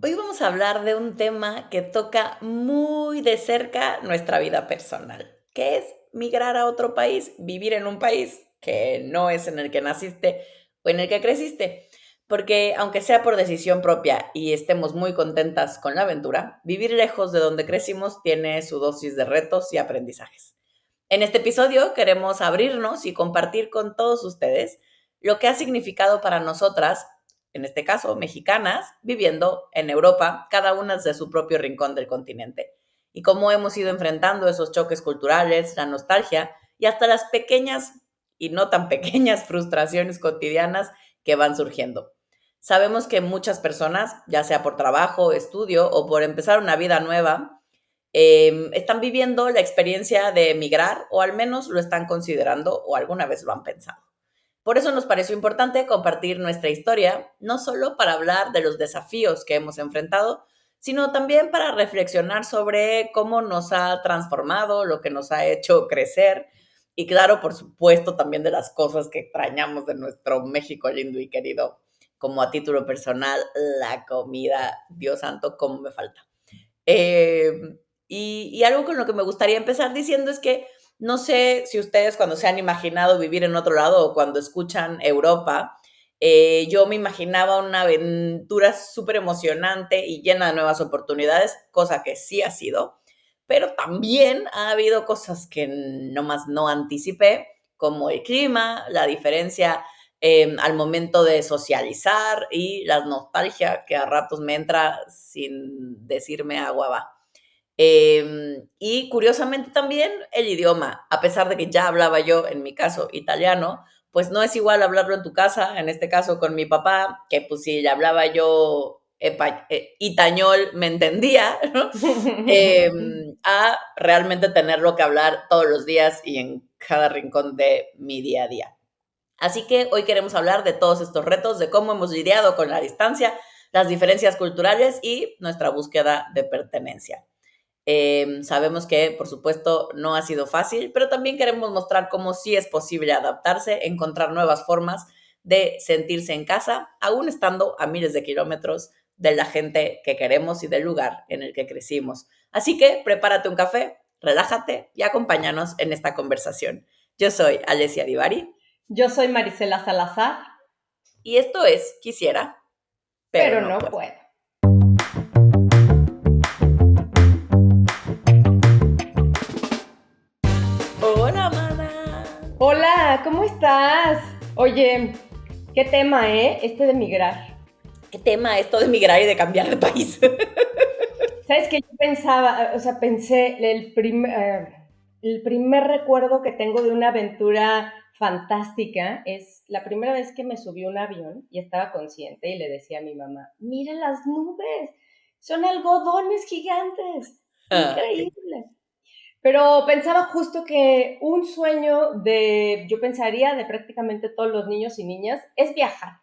Hoy vamos a hablar de un tema que toca muy de cerca nuestra vida personal, que es migrar a otro país, vivir en un país que no es en el que naciste o en el que creciste. Porque aunque sea por decisión propia y estemos muy contentas con la aventura, vivir lejos de donde crecimos tiene su dosis de retos y aprendizajes. En este episodio queremos abrirnos y compartir con todos ustedes lo que ha significado para nosotras, en este caso mexicanas, viviendo en Europa, cada una de su propio rincón del continente, y cómo hemos ido enfrentando esos choques culturales, la nostalgia y hasta las pequeñas y no tan pequeñas frustraciones cotidianas que van surgiendo. Sabemos que muchas personas, ya sea por trabajo, estudio o por empezar una vida nueva, están viviendo la experiencia de emigrar o al menos lo están considerando o alguna vez lo han pensado. Por eso nos pareció importante compartir nuestra historia, no solo para hablar de los desafíos que hemos enfrentado, sino también para reflexionar sobre cómo nos ha transformado, lo que nos ha hecho crecer y claro, por supuesto, también de las cosas que extrañamos de nuestro México lindo y querido, como a título personal, la comida, Dios santo, cómo me falta. Eh, y algo con lo que me gustaría empezar diciendo es que no sé si ustedes cuando se han imaginado vivir en otro lado o cuando escuchan Europa, yo me imaginaba una aventura súper emocionante y llena de nuevas oportunidades, cosa que sí ha sido, pero también ha habido cosas que nomás no anticipé, como el clima, la diferencia al momento de socializar y la nostalgia que a ratos me entra sin decirme agua va. Y curiosamente también el idioma, a pesar de que ya hablaba yo, en mi caso, italiano, pues no es igual hablarlo en tu casa, en este caso con mi papá, que pues si le hablaba yo itañol me entendía, ¿no? A realmente tenerlo que hablar todos los días y en cada rincón de mi día a día. Así que hoy queremos hablar de todos estos retos, de cómo hemos lidiado con la distancia, las diferencias culturales y nuestra búsqueda de pertenencia. Sabemos que, por supuesto, no ha sido fácil, pero también queremos mostrar cómo sí es posible adaptarse, encontrar nuevas formas de sentirse en casa, aún estando a miles de kilómetros de la gente que queremos y del lugar en el que crecimos. Así que prepárate un café, relájate y acompáñanos en esta conversación. Yo soy Alessia Divari. Yo soy Marisela Salazar, Y esto es Quisiera, pero pero no no puedo. puedo. Hola, mana. Hola, ¿cómo estás? Oye, qué tema, ¿eh? Este de migrar. ¿Qué tema esto de migrar y de cambiar de país? ¿Sabes qué? Yo pensaba, o sea, pensé, el primer recuerdo que tengo de una aventura fantástica es la primera vez que me subí a un avión y estaba consciente y le decía a mi mamá, mira las nubes, son algodones gigantes, increíble. Pero pensaba justo que un sueño yo pensaría, de prácticamente todos los niños y niñas, es viajar,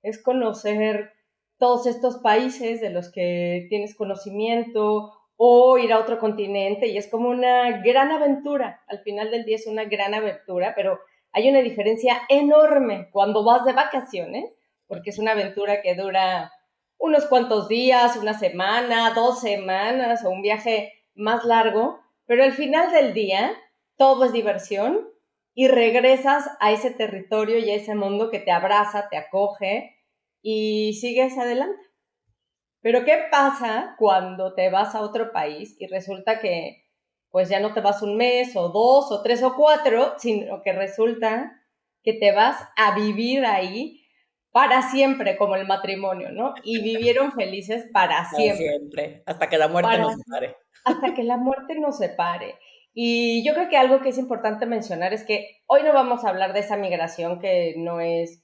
es conocer todos estos países de los que tienes conocimiento o ir a otro continente y es como una gran aventura. Al final del día es una gran aventura, pero hay una diferencia enorme cuando vas de vacaciones, porque es una aventura que dura unos cuantos días, una semana, 2 semanas o un viaje más largo, pero al final del día todo es diversión y regresas a ese territorio y a ese mundo que te abraza, te acoge y sigues adelante. Pero ¿qué pasa cuando te vas a otro país y resulta que pues ya no te vas un mes o dos o tres o cuatro, sino que resulta que te vas a vivir ahí para siempre, como el matrimonio, ¿no? Y vivieron felices para Para siempre, siempre, hasta que la muerte para nos separe. hasta que la muerte nos separe. Y yo creo que algo que es importante mencionar es que hoy no vamos a hablar de esa migración que no es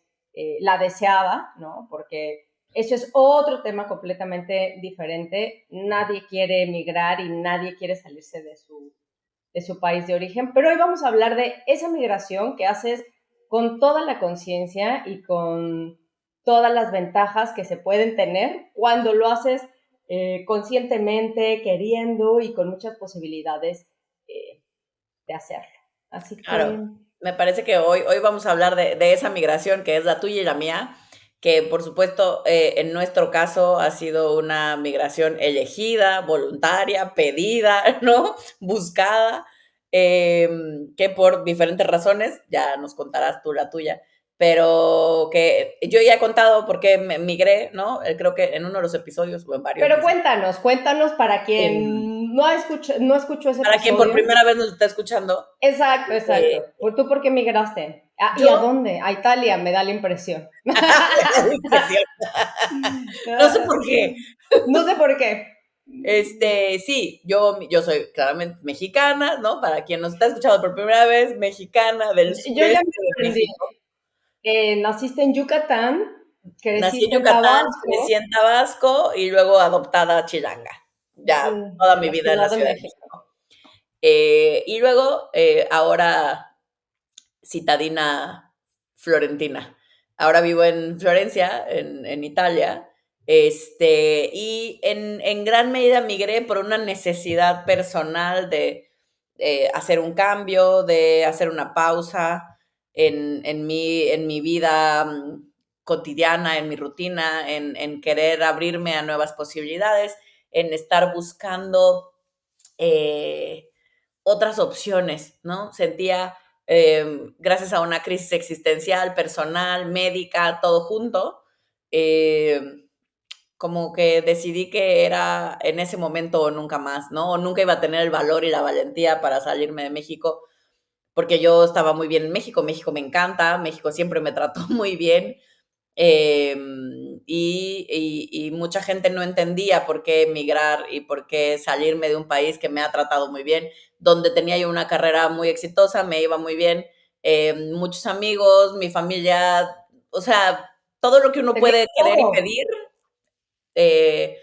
la deseada, ¿no? Porque eso es otro tema completamente diferente. Nadie quiere emigrar y nadie quiere salirse de su país de origen, pero hoy vamos a hablar de esa migración que haces con toda la conciencia y con todas las ventajas que se pueden tener cuando lo haces conscientemente, queriendo y con muchas posibilidades de hacerlo. Así que, Claro, me parece que hoy vamos a hablar de esa migración que es la tuya y la mía, que por supuesto en nuestro caso ha sido una migración elegida, voluntaria, pedida, ¿no? Buscada, que por diferentes razones, ya nos contarás tú la tuya, pero que yo ya he contado por qué me migré, ¿no? Creo que en uno de los episodios o en varios Pero dicen. cuéntanos para em, quien no escuchó ese para quien por episodio. primera vez nos está escuchando, Exacto, exacto. eh, ¿Tú por qué migraste? Ah, ¿y a yo dónde? A Italia, me da la impresión. me da la impresión. No sé por qué. No sé por qué. Sí, yo soy claramente mexicana, ¿no? Para quien nos está escuchando por primera vez, mexicana del Yo ya sureste me de aprendí. México. Naciste en Yucatán, Nací en creciste en Yucatán, crecí Tabasco, en Tabasco y luego adoptada chilanga. Ya toda en mi la vida en la Ciudad de Ciudad de México. México. Y luego, ahora citadina florentina. Ahora vivo en Florencia, en Italia, y en gran medida migré por una necesidad personal de hacer un cambio, de hacer una pausa en mi vida cotidiana, en mi rutina, en querer abrirme a nuevas posibilidades, en estar buscando eh, otras opciones, ¿no? Sentía, gracias a una crisis existencial, personal, médica, todo junto, eh, como que decidí que era en ese momento o nunca más, ¿no? O nunca iba a tener el valor y la valentía para salirme de México, porque yo estaba muy bien en México, México me encanta, México siempre me trató muy bien, y mucha gente no entendía por qué emigrar y por qué salirme de un país que me ha tratado muy bien, donde tenía yo una carrera muy exitosa, me iba muy bien, muchos amigos, mi familia, o sea, todo lo que uno Tenía puede querer y todo. pedir, eh,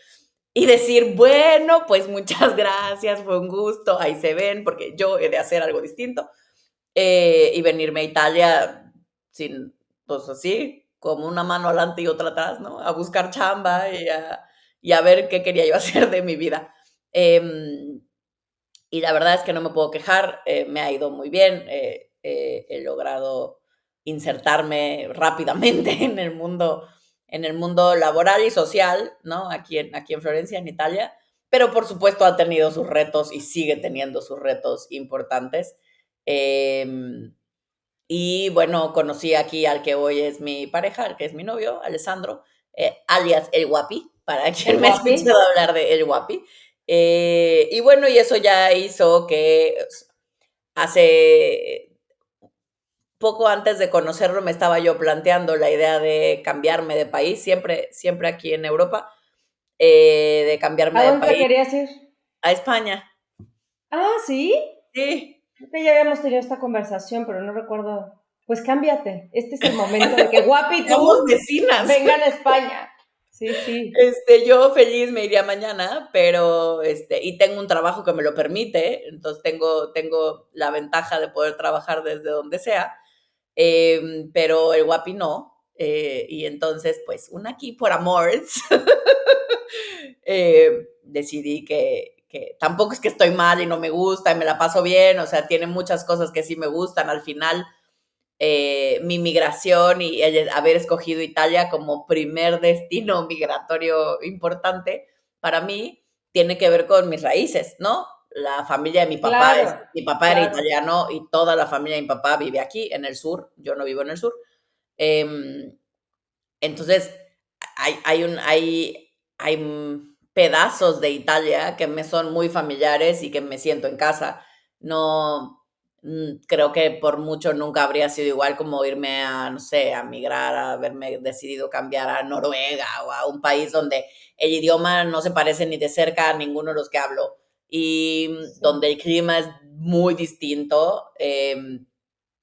y decir, bueno, pues muchas gracias, fue un gusto, ahí se ven, porque yo he de hacer algo distinto, y venirme a Italia sin, pues así, como una mano adelante y otra atrás, ¿no? A buscar chamba y a ver qué quería yo hacer de mi vida. Y la verdad es que no me puedo quejar, me ha ido muy bien, he logrado insertarme rápidamente en el mundo laboral y social, ¿no? Aquí en Florencia, en Italia, pero por supuesto ha tenido sus retos y sigue teniendo sus retos importantes. Eh, y bueno, conocí aquí al que hoy es mi pareja, al que es mi novio, Alessandro, alias El Guapi, para El quien me ha guapi. escuchado hablar de El Guapi. Y bueno, y eso ya hizo que hace poco antes de conocerlo me estaba yo planteando la idea de cambiarme de país, siempre aquí en Europa, de ¿A cambiarme de dónde te país querías ir? a España. Ah, ¿sí? Sí, Creo que ya habíamos tenido esta conversación, pero no recuerdo. Pues cámbiate. Este es el momento de que guapi y somos tú vecinas. vengan a España. Sí, sí. Yo feliz me iría mañana, pero y tengo un trabajo que me lo permite, entonces tengo la ventaja de poder trabajar desde donde sea, pero el guapi no, y entonces, pues, una aquí por amores, decidí que tampoco es que estoy mal y no me gusta y me la paso bien, o sea, tiene muchas cosas que sí me gustan, al final mi migración y el haber escogido Italia como primer destino migratorio importante para mí tiene que ver con mis raíces, ¿no? La familia de Claro, mi papá era claro. italiano y toda la familia de mi papá vive aquí en el sur, yo no vivo en el sur. Eh, entonces, hay pedazos de Italia que me son muy familiares y que me siento en casa. No, creo que por mucho nunca habría sido igual como irme a, no sé, a migrar, a haberme decidido cambiar a Noruega o a un país donde el idioma no se parece ni de cerca a ninguno de los que hablo y Sí. donde el clima es muy distinto,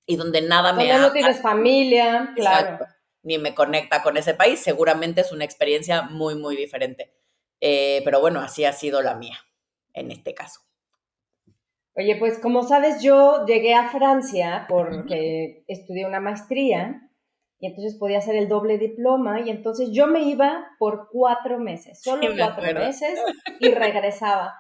y donde nada me Donde no habla. tienes familia, claro. Exacto, ni me conecta con ese país, seguramente es una experiencia muy, muy diferente. Pero bueno, así ha sido la mía, en este caso. Oye, pues como sabes, yo llegué a Francia Ujú. porque estudié una maestría y entonces podía hacer el doble diploma y entonces yo me iba por 4 meses, Sí, solo me 4 acuerdo. meses y regresaba.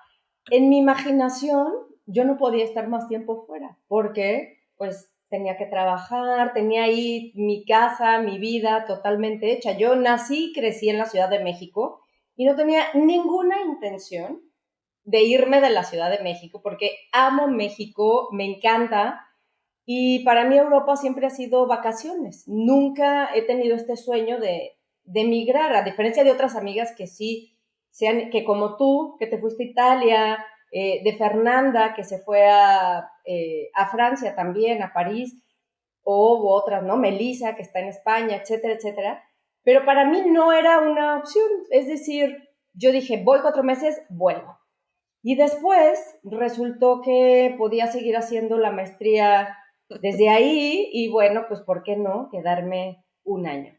En mi imaginación yo no podía estar más tiempo fuera porque pues tenía que trabajar, tenía ahí mi casa, mi vida totalmente hecha. Yo nací y crecí en la Ciudad de México y no tenía ninguna intención de irme de la Ciudad de México porque amo México, me encanta y para mí Europa siempre ha sido vacaciones. Nunca he tenido este sueño de emigrar, a diferencia de otras amigas que sí, sean, que como tú, que te fuiste a Italia, de Fernanda, que se fue a Francia también, a París, o otras, ¿no? Melissa, que está en España, etcétera, etcétera. Pero para mí no era una opción. Es decir, yo dije, voy 4 meses, vuelvo. Y después resultó que podía seguir haciendo la maestría desde ahí y bueno, pues ¿por qué no quedarme un año?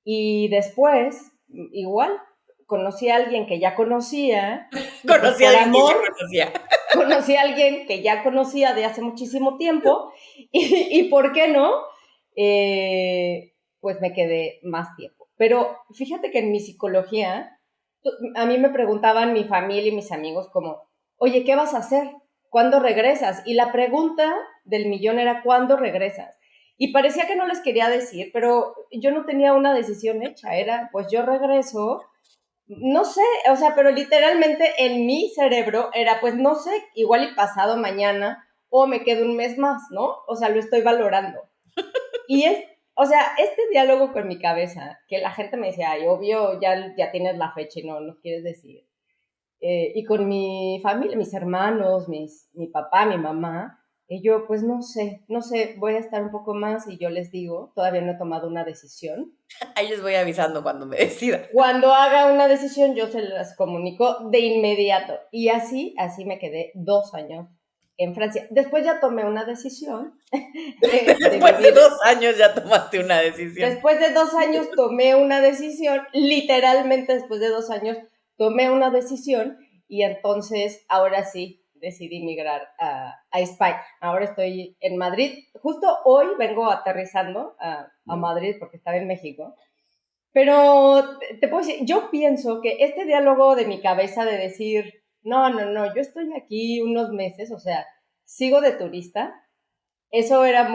Y después, igual, conocí a alguien que ya conocía y pues Conocí a por alguien que ya amor conocía. conocí a alguien que ya conocía de hace muchísimo tiempo y ¿por qué no? Pues me quedé más tiempo. Pero fíjate que en mi psicología, a mí me preguntaban mi familia y mis amigos como, oye, ¿qué vas a hacer? ¿Cuándo regresas? Y la pregunta del millón era, ¿cuándo regresas? Y parecía que no les quería decir, pero yo no tenía una decisión hecha, era, pues yo regreso, no sé, o sea, pero literalmente en mi cerebro era, pues no sé, igual y pasado mañana o me quedo un mes más, ¿no? O sea, lo estoy valorando. Y o sea, este diálogo con mi cabeza, que la gente me decía, ay, obvio, ya tienes la fecha y no nos quieres decir. Y con mi familia, mis hermanos, mi papá, mi mamá, y yo, pues no sé, voy a estar un poco más y yo les digo, todavía no he tomado una decisión. Ahí les voy avisando cuando me decida. Cuando haga una decisión, yo se las comunico de inmediato. Y así me quedé 2 años en Francia. Después ya tomé una decisión de Después de vivir. 2 años ya tomaste una decisión. Después de 2 años tomé una decisión, literalmente después de 2 años tomé una decisión y entonces ahora sí decidí migrar a España. Ahora estoy en Madrid. Justo hoy vengo aterrizando a Madrid porque estaba en México. Pero te puedo decir, yo pienso que este diálogo de mi cabeza de decir, no, yo estoy aquí unos meses, o sea, sigo de turista, eso era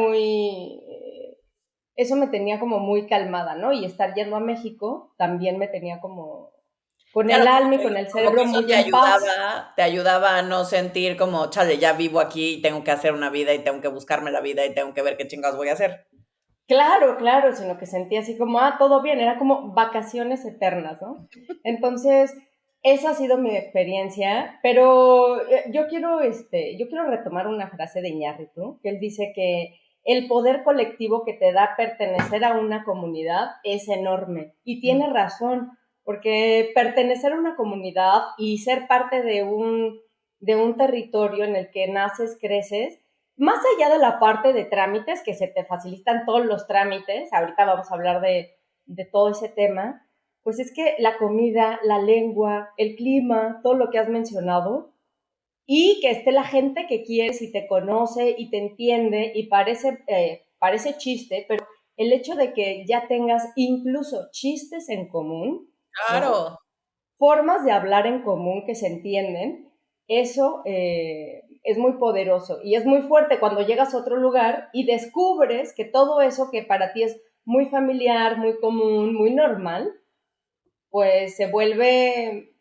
eso me tenía como muy calmada, ¿no? Y estar yendo a México también me tenía como con Claro, el alma y con el como que cerebro eso muy en paz. te ayudaba a no sentir como, chale, ya vivo aquí y tengo que hacer una vida y tengo que buscarme la vida y tengo que ver qué chingados voy a hacer. Claro, claro, sino que sentía así como, todo bien, era como vacaciones eternas, ¿no? Entonces, esa ha sido mi experiencia, pero yo quiero retomar una frase de Iñárritu, que él dice que el poder colectivo que te da pertenecer a una comunidad es enorme, y tiene razón, porque pertenecer a una comunidad y ser parte de un territorio en el que naces, creces, más allá de la parte de trámites, que se te facilitan todos los trámites, ahorita vamos a hablar de todo ese tema, pues es que la comida, la lengua, el clima, todo lo que has mencionado, y que esté la gente que quieres y te conoce y te entiende, y parece chiste, pero el hecho de que ya tengas incluso chistes en común, ¿no? Claro. Formas de hablar en común que se entienden, eso es muy poderoso y es muy fuerte cuando llegas a otro lugar y descubres que todo eso que para ti es muy familiar, muy común, muy normal, pues se vuelve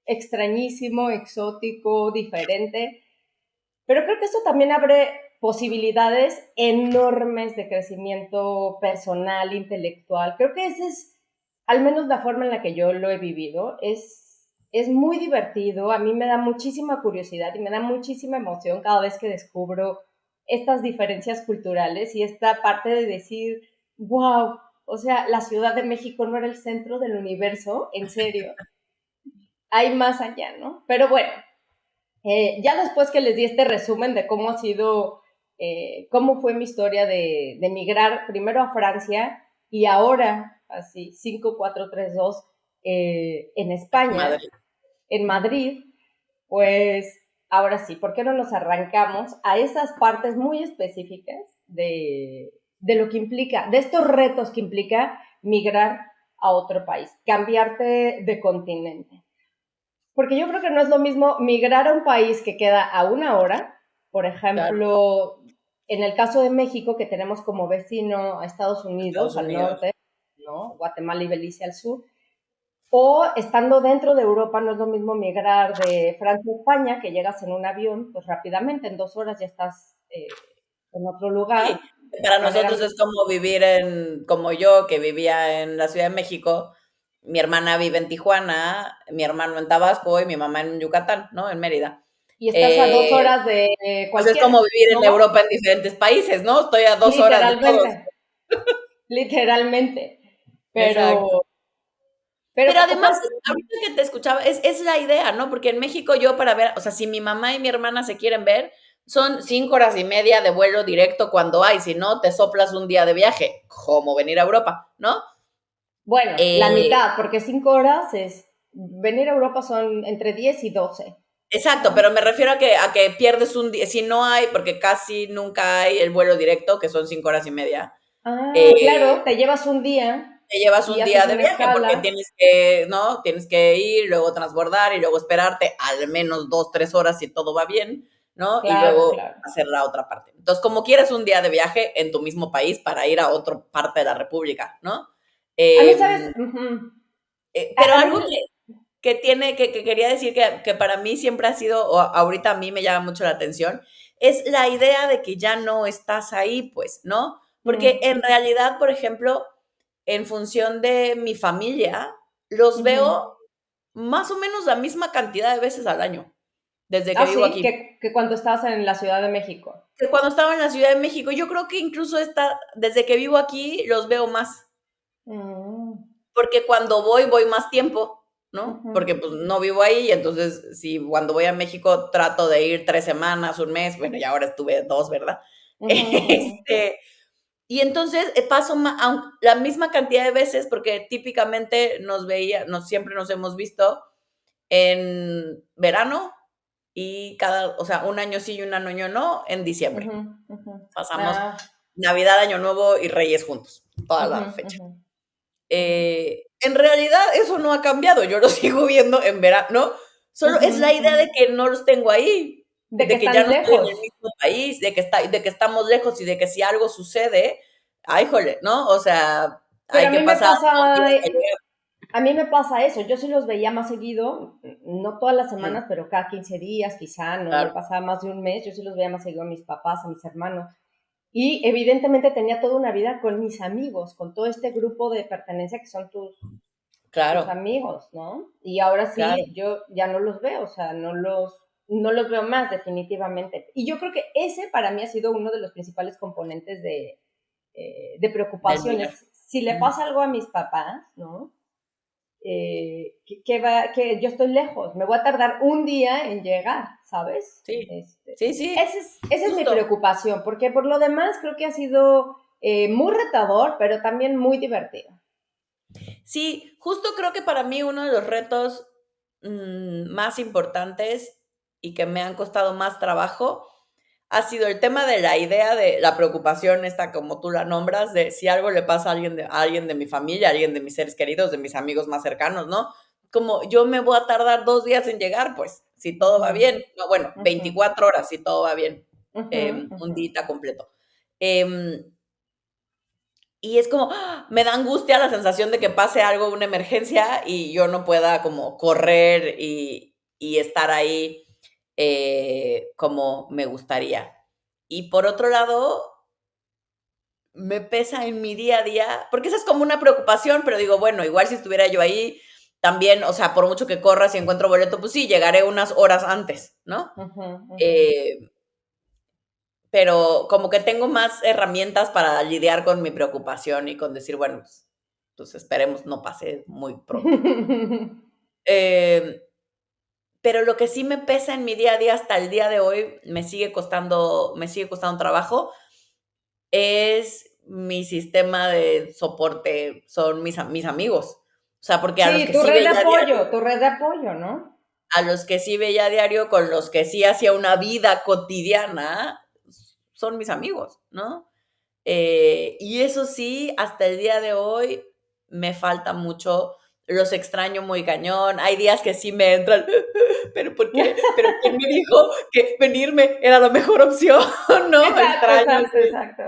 extrañísimo, exótico, diferente. Pero creo que esto también abre posibilidades enormes de crecimiento personal, intelectual. Creo que esa es, al menos la forma en la que yo lo he vivido, es muy divertido. A mí me da muchísima curiosidad y me da muchísima emoción cada vez que descubro estas diferencias culturales y esta parte de decir, wow, o sea, la Ciudad de México no era el centro del universo, en serio. Hay más allá, ¿no? Pero bueno, ya después que les di este resumen de cómo ha sido, cómo fue mi historia de migrar primero a Francia y ahora, así, 5, 4, 3, 2, en España, Madre. en Madrid, pues ahora sí, ¿por qué no nos arrancamos a esas partes muy específicas de lo que implica, de estos retos que implica migrar a otro país, cambiarte de continente? Porque yo creo que no es lo mismo migrar a un país que queda a una hora, por Claro. ejemplo, en el caso de México, que tenemos como vecino a Estados Estados Unidos, al Unidos. norte, ¿no? Guatemala y Belice al sur, o estando dentro de Europa, no es lo mismo migrar de Francia a España, que llegas en un avión, pues rápidamente, en 2 horas ya estás en otro lugar, Sí, para de manera nosotros más... es como vivir como yo, que vivía en la Ciudad de México, mi hermana vive en Tijuana, mi hermano en Tabasco y mi mamá en Yucatán, ¿no? En Mérida. Y estás a dos Eh, horas de pues es cualquiera, como vivir en ¿no? Europa en diferentes países, ¿no? Estoy a 2 horas de todos. Literalmente, literalmente. Pero, Exacto. pero Pero además, pues, ahorita que te escuchaba, es la idea, ¿no? Porque en México yo para ver, o sea, si mi mamá y mi hermana se quieren ver, son 5 horas y media de vuelo directo cuando hay, si no, te soplas un día de viaje, como venir a Europa, ¿no? bueno, la Eh, mitad, porque 5 horas es, venir a Europa son entre 10 y 12, exacto, ¿no? pero me refiero a que pierdes un día, si no hay, porque casi nunca hay el vuelo directo, que son 5 horas y media, Ah, claro, eh, te llevas un día te llevas y un haces día de una viaje porque escala, tienes que, ¿no? Tienes que ir, luego transbordar y luego esperarte al menos 2, 3 horas si todo va bien, ¿no? Y claro, luego claro. hacer la otra parte. Entonces, como quieres un día de viaje en tu mismo país para ir a otra parte de la República, ¿no? A mí, ¿sabes? Eh, Ujú. pero A mí, algo que quería decir que para mí siempre ha sido, o ahorita a mí me llama mucho la atención, es la idea de que ya no estás ahí, pues, ¿no? Porque mm, en realidad, por ejemplo, en función de mi familia, los veo ujú. más o menos la misma cantidad de veces al año, desde que Ah, vivo sí, aquí. que cuando estabas en la Ciudad de México. Que cuando estaba en la Ciudad de México, yo creo que incluso desde que vivo aquí, los veo más. Mm, Porque cuando voy más tiempo, ¿no? ujú, Porque pues no vivo ahí, y entonces si cuando voy a México trato de ir 3 semanas, un mes, bueno, y ahora estuve 2, ¿verdad? ujú, ujú, Y entonces paso la misma cantidad de veces, porque típicamente siempre nos hemos visto en verano y o sea, un año sí y un año no, en diciembre. ujú, ujú. Pasamos Ah, Navidad, Año Nuevo y Reyes juntos, toda ujú, la fecha. ujú, ujú, En realidad eso no ha cambiado, yo lo sigo viendo en verano, ¿no? Solo ujú, es la idea ujú. de que no los tengo ahí, De que de que ya están no estoy en el lejos. mismo país, de que estamos lejos y de que si algo sucede, ay, jole, ¿no? O sea, Pero hay que pasar 2 días para llegar. a mí me pasa eso. Yo sí los veía más seguido, no todas las Ujú, semanas, pero cada 15 días, quizá, no claro, pasaba más de un mes. Yo sí los veía más seguido a mis papás, a mis hermanos. Y evidentemente tenía toda una vida con mis amigos, con todo este grupo de pertenencia que son tus claro, amigos, ¿no? Y ahora claro. sí, yo ya no los veo, o sea, no los veo más definitivamente. Y yo creo que ese para mí ha sido uno de los principales componentes de Del migrar. preocupaciones. Si le Ujú. pasa algo a mis papás, ¿no? Que yo estoy lejos, me voy a tardar un día en llegar, ¿sabes? Sí, sí, sí, Esa es mi justo. preocupación, porque por lo demás creo que ha sido muy retador, pero también muy divertido. Sí, justo creo que para mí uno de los retos, más importantes y que me han costado más trabajo, ha sido el tema de la idea de la preocupación esta, como tú la nombras, de si algo le pasa a alguien de mi familia, a alguien de mis seres queridos, de mis amigos más cercanos, ¿no? Como yo me voy a tardar 2 días en llegar, pues, si todo va Ujú, bien. No, bueno, ujú, 24 horas si todo va bien, ujú, un ujú. día completo. Em, y es como, me da angustia la sensación de que pase algo, una emergencia, y yo no pueda como correr y estar ahí, como me gustaría. Y por otro lado, me pesa en mi día a día, porque esa es como una preocupación, pero digo, bueno, igual si estuviera yo ahí, también, o sea, por mucho que corra, si encuentro boleto, pues sí, llegaré unas horas antes, ¿no? Ujú, ujú. Eh, pero como que tengo más herramientas para lidiar con mi preocupación y con decir, bueno, pues esperemos no pase muy pronto. Eh, pero lo que sí me pesa en mi día a día hasta el día de hoy, me sigue costando trabajo, es mi sistema de soporte, son mis amigos. O sea, porque a los Sí, que sí veía a diario, tu red de apoyo, ¿no? con los que sí hacía una vida cotidiana, son mis amigos, ¿no? Y eso sí, hasta el día de hoy me falta mucho los extraño muy cañón. Hay días que sí me entran, pero ¿por qué? ¿Pero quién me dijo que venirme era la mejor opción? ¿No? Exacto, Extraño, exacto, sí, exacto.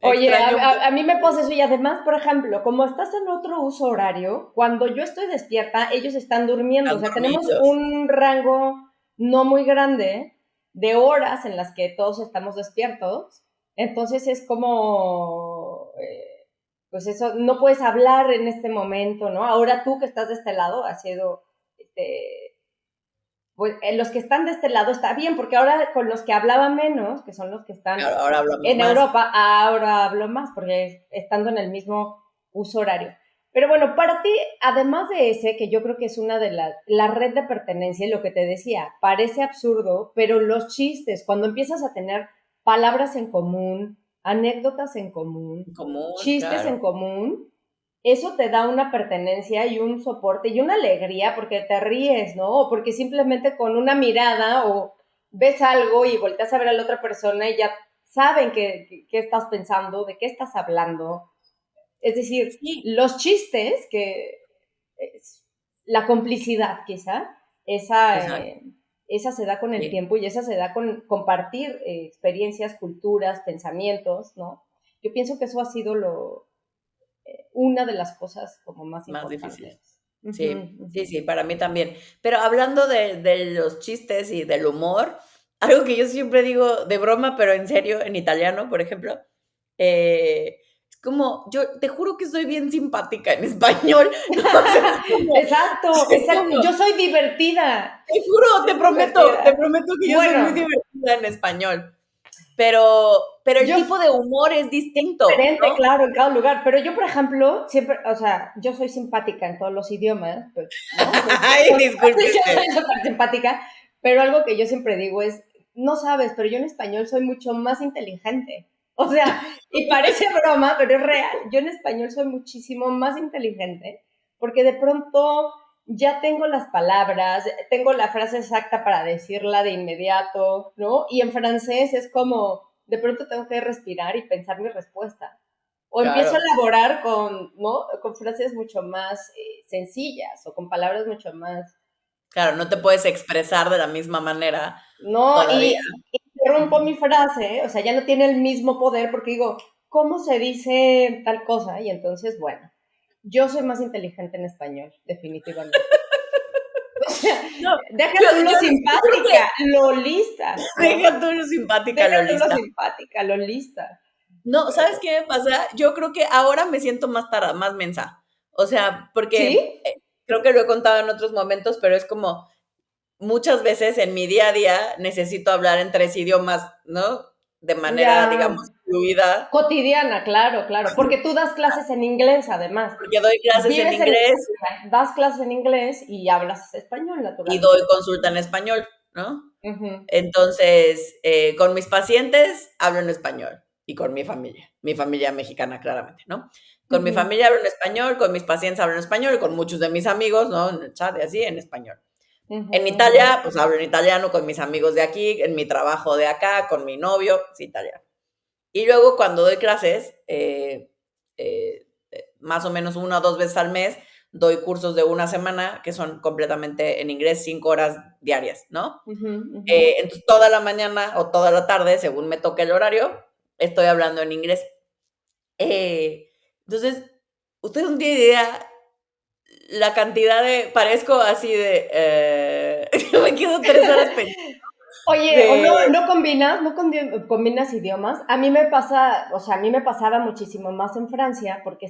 Oye, extraño a mí me mucho. pasa eso y además, por ejemplo, como estás en otro uso horario, cuando yo estoy despierta, ellos están durmiendo. O Están sea, tenemos dormidos. un rango no muy grande de horas en las que todos estamos despiertos. Entonces es como, pues eso, no puedes hablar en este momento, ¿no? Ahora tú que estás de este lado, has sido, este, pues los que están de este lado está bien, porque ahora con los que hablaba menos, que son los que están Claro, ahora hablamos en más. Europa, ahora hablo más, porque estando en el mismo uso horario. Pero bueno, para ti, además de ese, que yo creo que es una de las, la red de pertenencia, y lo que te decía, parece absurdo, pero los chistes, cuando empiezas a tener palabras en común, anécdotas en común, En común, chistes claro. en común, eso te da una pertenencia y un soporte y una alegría porque te ríes, ¿no? O porque simplemente con una mirada o ves algo y volteas a ver a la otra persona y ya saben qué estás pensando, de qué estás hablando. Es decir, Sí, los chistes, que es la complicidad quizá, exacto, esa se da con el sí. tiempo y esa se da con compartir experiencias, culturas, pensamientos, ¿no? Yo pienso que eso ha sido una de las cosas como más Más difícil. importantes. Ujú, Sí, sí, ujú. sí, para mí también. Pero hablando de los chistes y del humor, algo que yo siempre digo de broma, pero en serio, en italiano, por ejemplo, es como, yo te juro que soy bien simpática en español, o sea, Exacto, es exacto. como, Yo soy divertida. te juro, Soy divertida. te prometo que yo soy muy Bueno, divertida en español, pero el yo tipo de humor es distinto, diferente, ¿no? claro, en cada lugar, pero yo, por ejemplo, siempre, o sea, yo soy simpática en todos los idiomas, pues, ¿no? Ay, Yo discúlpeme. soy súper simpática, pero algo que yo siempre digo es, no sabes, pero yo en español soy mucho más inteligente. O sea, y parece broma, pero es real. Yo en español soy muchísimo más inteligente porque de pronto ya tengo las palabras, tengo la frase exacta para decirla de inmediato, ¿no? Y en francés es como, de pronto tengo que respirar y pensar mi respuesta. O empiezo a Claro, elaborar con, ¿no? Con frases mucho más sencillas o con palabras mucho más, claro, no te puedes expresar de la misma manera ¿no? todavía. Y interrumpo Ujú. mi frase, o sea, ya no tiene el mismo poder porque digo, ¿cómo se dice tal cosa? Y entonces, bueno, yo soy más inteligente en español, definitivamente. O sea, No, deja tú lo yo creo que simpática, lo lista, ¿no? deja tú lo simpática, Deja lo tú lo lista. simpática, lo lista. No, ¿sabes qué me pasa? Yo creo que ahora me siento más tarada, más mensa. O sea, porque, ¿Sí? creo que lo he contado en otros momentos, pero es como muchas veces en mi día a día necesito hablar en 3 idiomas, ¿no? De manera, digamos, Ya, fluida, cotidiana, claro, claro, porque tú das clases en inglés además. porque doy clases en Vives en inglés das clases en inglés y hablas español y doy naturalmente. consulta en español, ¿no? Ujú, Entonces, con mis pacientes hablo en español y con mi familia mexicana claramente, ¿no? Con mi ujú, familia hablo en español, con mis pacientes hablo en español, y con muchos de mis amigos, ¿no? En el chat y así, en español. ujú, En ujú. Italia, pues hablo en italiano con mis amigos de aquí, en mi trabajo de acá, con mi novio, es italiano. Y luego cuando doy clases, más o menos 1 o 2 veces al mes, doy cursos de una semana que son completamente en inglés, 5 horas diarias, ¿no? Ujú, ujú. Entonces, toda la mañana o toda la tarde, según me toque el horario, estoy hablando en inglés. Entonces, ustedes no tienen idea la cantidad de parezco así de, me quedo 3 horas pensando Oye, ¿o de no combinas, combinas idiomas? A mí me pasa, o sea, a mí me pasaba muchísimo más en Francia porque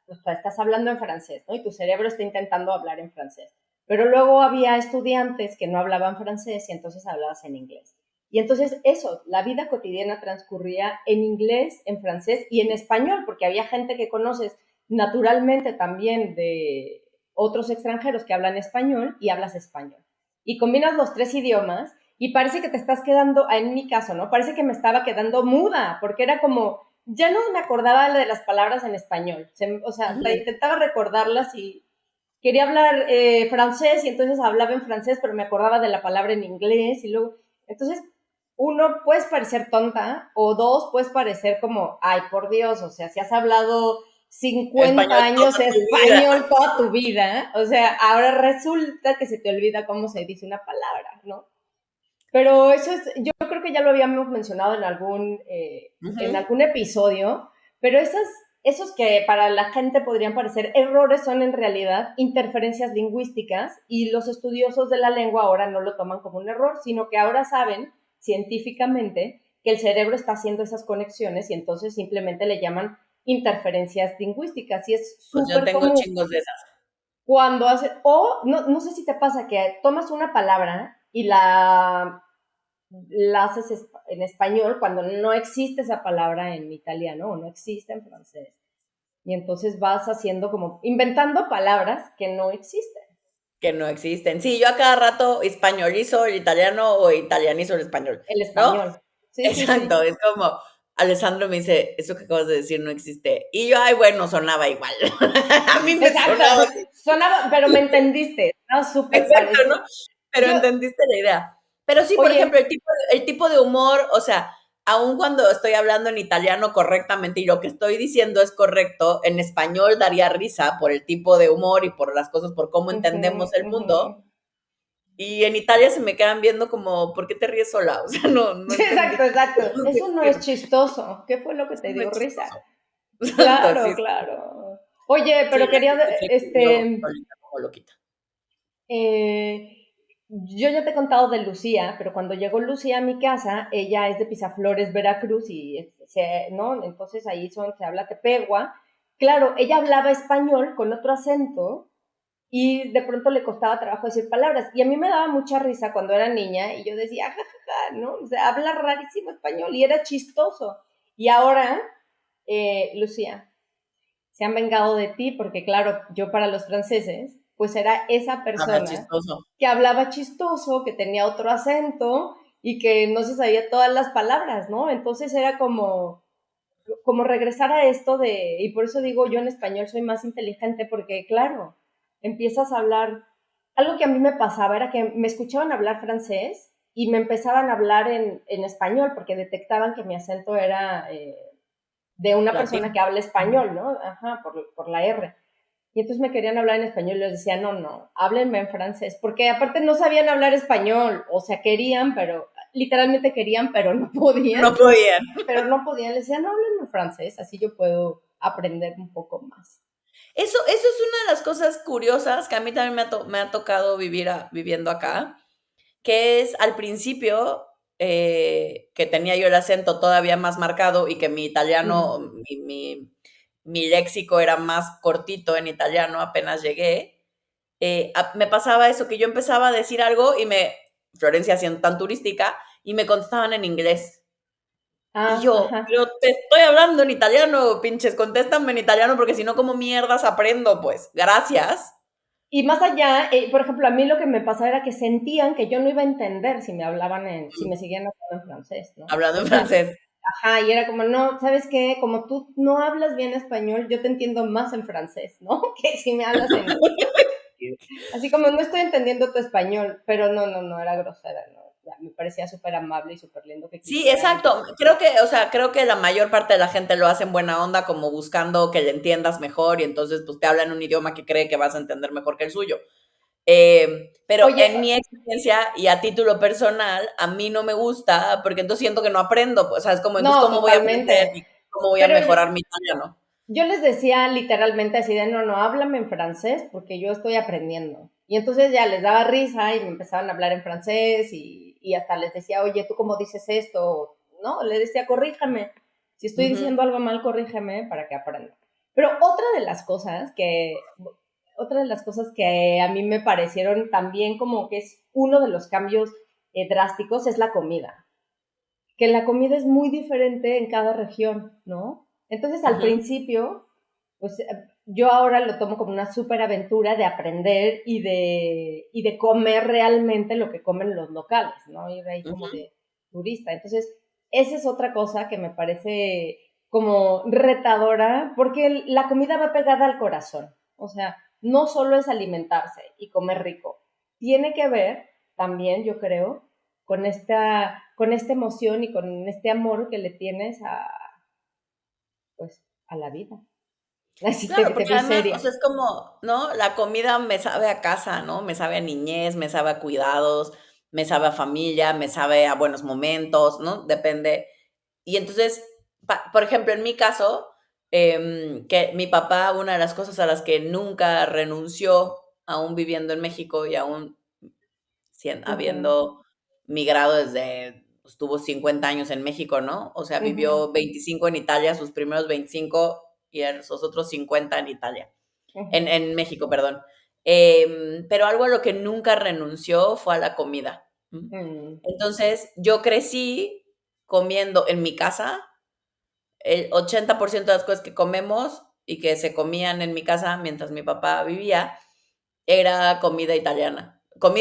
o sea, estás hablando en francés, ¿no? Y tu cerebro está intentando hablar en francés. Pero luego había estudiantes que no hablaban francés y entonces hablabas en inglés. Y entonces eso, la vida cotidiana transcurría en inglés, en francés y en español, porque había gente que conoces naturalmente también de otros extranjeros que hablan español y hablas español. Y combinas los tres idiomas y parece que te estás quedando, en mi caso, ¿no? Parece que me estaba quedando muda, porque era como, ya no me acordaba de las palabras en español, o sea, ujú, intentaba recordarlas y quería hablar francés y entonces hablaba en francés, pero me acordaba de la palabra en inglés y luego, entonces, uno, puedes parecer tonta, o dos, puedes parecer como, ay, por Dios, o sea, si has hablado 50 Español años toda tu vida. español toda tu vida, o sea, ahora resulta que se te olvida cómo se dice una palabra, ¿no? Pero eso es, yo creo que ya lo habíamos mencionado en Ujú. algún episodio, pero esos que para la gente podrían parecer errores son en realidad interferencias lingüísticas y los estudiosos de la lengua ahora no lo toman como un error, sino que ahora saben científicamente que el cerebro está haciendo esas conexiones y entonces simplemente le llaman interferencias lingüísticas y es Pues yo súper tengo común chingos de esas. cuando hace, o no sé si te pasa que tomas una palabra y la haces en español cuando no existe esa palabra en italiano o no existe en francés. Y entonces vas haciendo como, inventando palabras que no existen. Que no existen. Sí, yo a cada rato españolizo el italiano o italianizo el español, El ¿no? español. Sí, sí, Exacto, sí. es como Alessandro me dice, eso que acabas de decir no existe. Y yo, ay, bueno, sonaba igual. A mí me Exacto. sonaba así. Sonaba, pero me entendiste. Estaba súper Exacto, parecido. ¿no? Pero Yo, entendiste la idea. Pero sí, por ejemplo, oye, el tipo de humor, o sea, aun cuando estoy hablando en italiano correctamente y lo que estoy diciendo es correcto, en español daría risa por el tipo de humor y por las cosas, por cómo uh-huh, entendemos el mundo. uh-huh. Y en Italia se me quedan viendo como, ¿por qué te ríes sola? O sea, no Exacto, entendí. exacto. No sé Eso no qué es decir. chistoso. ¿Qué fue lo que Eso te no es dio risa? chistoso. Exacto, sí, Claro, sí. claro. Oye, Sí, pero la quería, gente se yo solita como loquita. eh, yo ya te he contado de Lucía, pero cuando llegó Lucía a mi casa, ella es de Pisaflores, Veracruz, y ¿no? Entonces ahí se habla tepegua. Claro, ella hablaba español con otro acento y de pronto le costaba trabajo decir palabras. Y a mí me daba mucha risa cuando era niña y yo decía, jajaja, ¿no? O sea, habla rarísimo español y era chistoso. Y ahora, Lucía, se han vengado de ti porque, claro, yo para los franceses, pues era esa Habla persona chistoso. que hablaba chistoso, que tenía otro acento y que no se sabía todas las palabras, ¿no? Entonces era como regresar a esto y por eso digo, yo en español soy más inteligente porque, claro, empiezas a hablar, algo que a mí me pasaba era que me escuchaban hablar francés y me empezaban a hablar en español porque detectaban que mi acento era de una persona Latino. que habla Ujú. español, ¿no? Ajá, por la R. Y entonces me querían hablar en español y les decía, no, no, háblenme en francés, porque aparte no sabían hablar español, o sea, querían, pero literalmente querían, No podían. pero no podían, les decía, no, háblenme en francés, así yo puedo aprender un poco más. Eso es una de las cosas curiosas que a mí también me ha tocado viviendo acá, que es al principio, que tenía yo el acento todavía más marcado y que mi Uh-huh. italiano, mi léxico era más cortito en italiano, apenas llegué, me pasaba eso, que yo empezaba a decir algo Florencia siendo tan turística, y me contestaban en inglés. Y Ah, yo, ajá. pero te estoy hablando en italiano, pinches, contéstame en italiano porque si no, ¿cómo mierdas aprendo? Pues, gracias. Y más allá, por ejemplo, a mí lo que me pasaba era que sentían que yo no iba a entender si me seguían hablando en francés, ¿no? Hablando O en sea, francés. ajá, y era como, no, ¿sabes qué? Como tú no hablas bien español, yo te entiendo más en francés, ¿no? Que si me hablas en... Así como no estoy entendiendo tu español, pero no, no, no, era grosera, ¿no? Ya, me parecía súper amable y súper lindo que Sí, quisieran. exacto. Creo que, o sea, creo que la mayor parte de la gente lo hace en buena onda, como buscando que le entiendas mejor y entonces pues te hablan un idioma que cree que vas a entender mejor que el suyo. Pero Oye, en mi experiencia y a título personal, a mí no me gusta porque entonces siento que no aprendo, pues, ¿sabes? Como entonces, no, ¿cómo voy a aprender totalmente. y cómo voy a Pero mejorar mi italiano? yo les decía literalmente así de, no, no, háblame en francés porque yo estoy aprendiendo. Y entonces ya les daba risa y me empezaban a hablar en francés y hasta les decía, oye, ¿tú cómo dices esto? No, les decía, corríjame. Si estoy Ujú, diciendo algo mal, corríjame para que aprenda. Pero otra de las cosas que a mí me parecieron también como que es uno de los cambios drásticos es la comida, que la comida es muy diferente en cada región, ¿no? Entonces al ujú, principio, pues yo ahora lo tomo como una súper aventura de aprender y de comer realmente lo que comen los locales, ¿no? Ir ahí como ujú. de turista. Entonces, esa es otra cosa que me parece como retadora, porque la comida va pegada al corazón. O sea, no solo es alimentarse y comer rico, tiene que ver también, yo creo, con esta emoción y con este amor que le tienes pues, a la vida. Así Claro, te porque vi además, o seria. sea, es como, ¿no? La comida me sabe a casa, ¿no? Me sabe a niñez, me sabe a cuidados, me sabe a familia, me sabe a buenos momentos, ¿no? Depende. Y entonces, por ejemplo, en mi caso, que mi papá, una de las cosas a las que nunca renunció, aún viviendo en México y aún Ujú, habiendo migrado desde, pues, tuvo 50 años en México, ¿no? O sea, ujú, vivió 25 en Italia, sus primeros 25 y esos otros 50 en Italia, ujú, en México, perdón. Pero algo a lo que nunca renunció fue a la comida. mm. Entonces, yo crecí comiendo en mi casa, el 80% de las cosas que comemos y que se comían en mi casa mientras mi papá vivía, era comida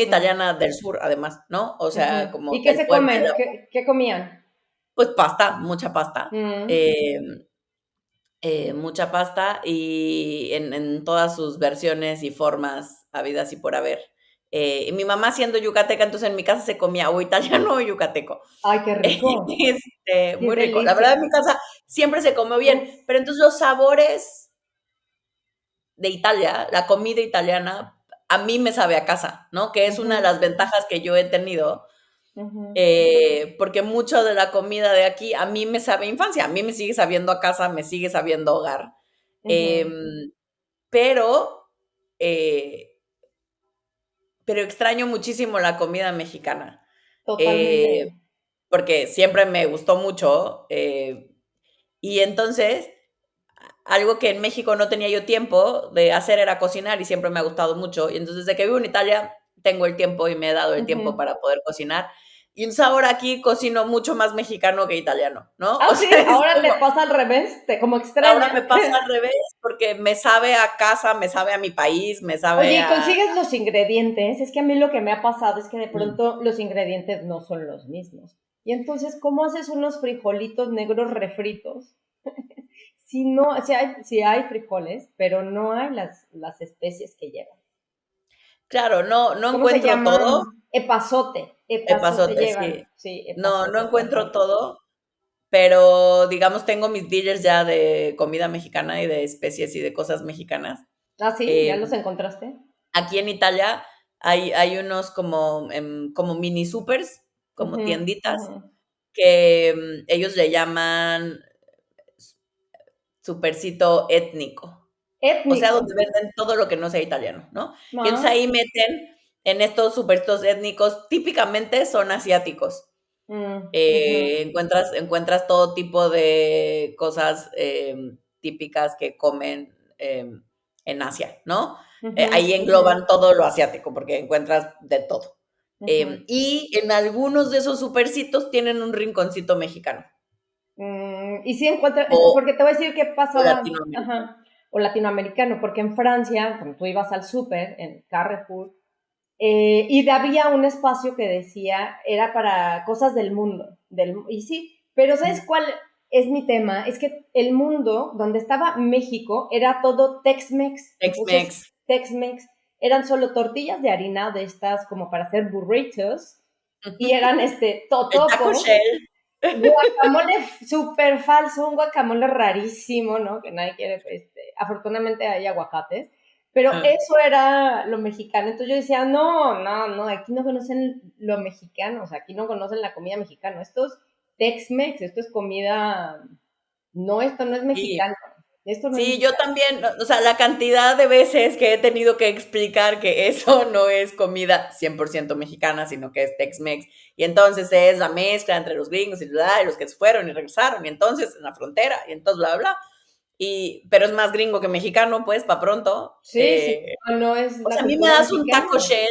Mm, italiana del sur, además, ¿no? O sea, ujú. como ¿Y qué del se pueblo, de come? la ¿Qué comían? pues pasta, Mm, mucha pasta y en todas sus versiones y formas habidas y por haber. Y mi mamá siendo yucateca, entonces en mi casa se comía o italiano o yucateco. ay, qué rico, qué Muy rico. La verdad, en delicia. mi casa siempre se comió bien, Uf, pero entonces los sabores de Italia, la comida italiana, a mí me sabe a casa, ¿no? Que es una de ujú, las ventajas que yo he tenido, ujú, porque mucho de la comida de aquí a mí me sabe a infancia, a mí me sigue sabiendo a casa, me sigue sabiendo a hogar. ujú. Em, pero, eh, pero extraño muchísimo la comida mexicana, Totalmente. eh, porque siempre me gustó mucho, y entonces algo que en México no tenía yo tiempo de hacer era cocinar y siempre me ha gustado mucho. Y entonces, desde que vivo en Italia, tengo el tiempo y me he dado el tiempo Ujú. para poder cocinar. Y entonces ahora aquí cocino mucho más mexicano que italiano, ¿no? Ah, O sí, sea, es ahora te como, pasa al revés, como ahora extrañas. me pasa al revés porque me sabe a casa, me sabe a mi país, me Oye, sabe ¿y a... consigues los ingredientes? Es que a mí lo que me ha pasado es que de Mm. pronto los ingredientes no son los mismos. Y entonces, ¿cómo haces unos frijolitos negros refritos? Si no, si hay frijoles, pero no hay las especies que llevan. Claro, no ¿Cómo se encuentro todo, llaman? Epazote. Epazote epazote, llevan. sí. Sí, No epazote, por encuentro ejemplo. todo, pero digamos, tengo mis dealers ya de comida mexicana y de especies y de cosas mexicanas. Ah, sí, Eh, ¿ya los encontraste? Aquí en Italia hay unos como, como mini supers, como Ujú, tienditas, ujú. que ellos le llaman supercito étnico. O sea, Étnico. donde venden todo lo que no sea italiano, ¿no? Y entonces Ah, ahí meten en estos supercitos étnicos, típicamente son asiáticos. ujú, Encuentras todo tipo de cosas, típicas que comen, en Asia, ¿no? ujú, Ahí ujú, engloban todo lo asiático, porque encuentras de todo. ujú. Y en algunos de esos supercitos tienen un rinconcito mexicano Y sí encuentro, o porque te voy a decir qué o pasaba, latinoamericano. ajá, o latinoamericano, porque en Francia, cuando tú ibas al súper, en Carrefour, y había un espacio que decía, era para cosas del mundo, y sí, pero ¿sabes Ujú. cuál es mi tema? Es que el mundo donde estaba México era todo Tex-Mex, entonces Tex-Mex, Tex-Mex eran solo tortillas de harina de estas como para hacer burritos, y eran el taco totopos, shell. guacamole súper falso, un guacamole rarísimo, ¿no? Que nadie quiere, afortunadamente hay aguacates, pero Ah, eso era lo mexicano. Entonces yo decía, no, no, no, aquí no conocen lo mexicano, o sea, aquí no conocen la comida mexicana. Esto es Tex-Mex, esto es comida, no, esto no es sí. mexicano, esto no es Sí, yo mexicano. también, o sea, la cantidad de veces que he tenido que explicar que eso no es comida 100% mexicana, sino que es Tex-Mex. Y entonces es la mezcla entre los gringos y los que se fueron y regresaron, y entonces en la frontera, y entonces bla, bla, bla. Pero es más gringo que mexicano, pues, para pronto. Sí, sí, no, no es O la sea, a mí me cultura das un taco mexicana. shell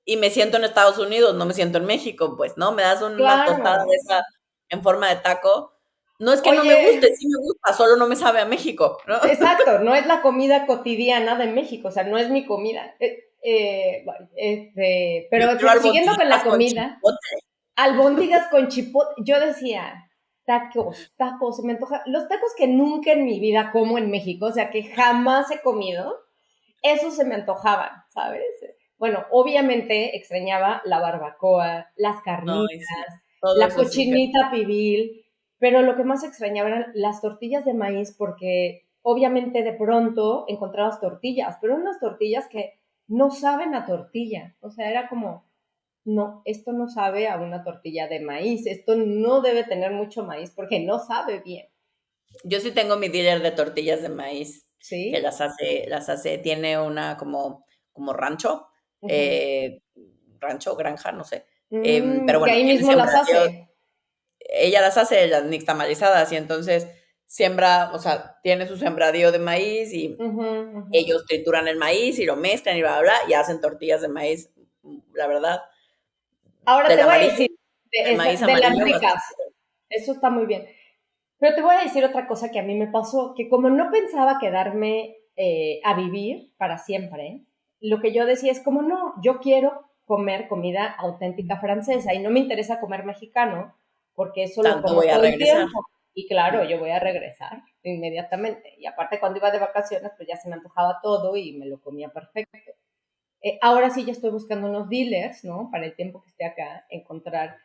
y me siento en Estados Unidos, no me siento en México, pues, ¿no? Me das una tostada de Claro. esa en forma de taco. No es que no me Oye, guste, sí me gusta, solo no me sabe a México, ¿no? exacto, no es la comida cotidiana de México, o sea, no es mi comida. Yo Pero quiero siguiendo con la albondiguitas con comida, chipotle. albóndigas con chipotle, yo decía, tacos, tacos, se me antoja, los tacos que nunca en mi vida como en México, o sea, que jamás he comido, esos se me antojaban, ¿sabes? Bueno, obviamente extrañaba la barbacoa, las Ay, sí, carnitas, todo la eso sí que cochinita pibil, pero lo que más extrañaba eran las tortillas de maíz porque obviamente de pronto encontrabas tortillas, pero unas tortillas que no saben a tortilla. O sea, era como, no, esto no sabe a una tortilla de maíz, esto no debe tener mucho maíz porque no sabe bien, Yo sí tengo mi dealer de tortillas de maíz, que ¿sí? tiene una como rancho, Ujú. eh, rancho, granja, no sé. Pero Que bueno, ahí tiene mismo las sembradíos, hace. ella las hace las nixtamalizadas y entonces siembra, o sea, tiene su sembradío de maíz y Ujú, ujú. ellos trituran el maíz y lo mezclan y bla, bla, bla, y hacen tortillas de maíz, la verdad, Ahora te del voy a amarillo, decir, del maíz de las amarillo ricas, bastante bueno. eso está muy bien. Pero te voy a decir otra cosa que a mí me pasó, que como no pensaba quedarme a vivir para siempre, lo que yo decía es como no, yo quiero comer comida auténtica francesa y no me interesa comer mexicano porque eso lo Tanto como voy a todo el regresar. tiempo. Y claro, yo voy a regresar inmediatamente. Y aparte cuando iba de vacaciones, pues ya se me antojaba todo y me lo comía perfecto. Ahora sí ya estoy buscando unos dealers, ¿no? Para el tiempo que esté acá, encontrar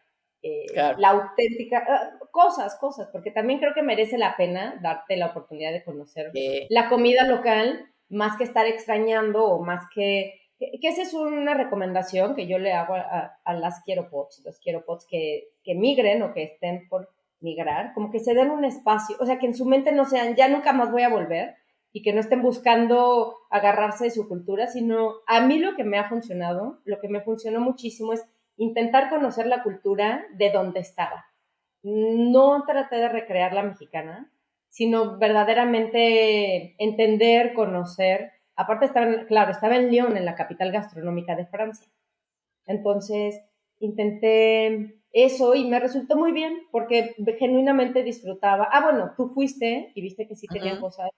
Claro. la auténtica, cosas, porque también creo que merece la pena darte la oportunidad de conocer la comida local, más que estar extrañando o más que esa es una recomendación que yo le hago a las los quiero pots que migren o que estén por migrar, como que se den un espacio, o sea, que en su mente no sean, ya nunca más voy a volver, y que no estén buscando agarrarse de su cultura, sino a mí lo que me ha funcionado, lo que me funcionó muchísimo es intentar conocer la cultura de donde estaba. No traté de recrear la mexicana, sino verdaderamente entender, conocer. Aparte estaba en Lyon, en la capital gastronómica de Francia. Entonces intenté eso y me resultó muy bien porque genuinamente disfrutaba. Ah, bueno, tú fuiste y viste que sí tenían Ujú. cosas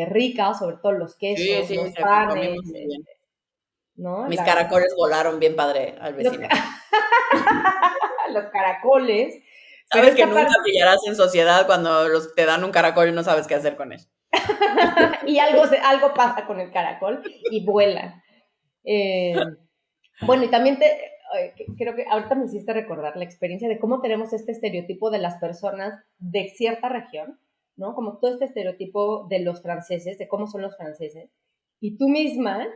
ricas, sobre todo los Sí, quesos, sí, los comimos panes, muy bien. ¿no? Mis caracoles volaron bien padre al Los, vecino. los caracoles, pero Sabes que esta nunca parte, brillarás en sociedad cuando te dan un caracol y no sabes qué hacer con él. y algo pasa con el caracol y vuela. Eh, bueno, y también creo que ahorita me hiciste recordar la experiencia de cómo tenemos este estereotipo de las personas de cierta región, ¿no? Como todo este estereotipo de los franceses, de cómo son los franceses. Y tú misma,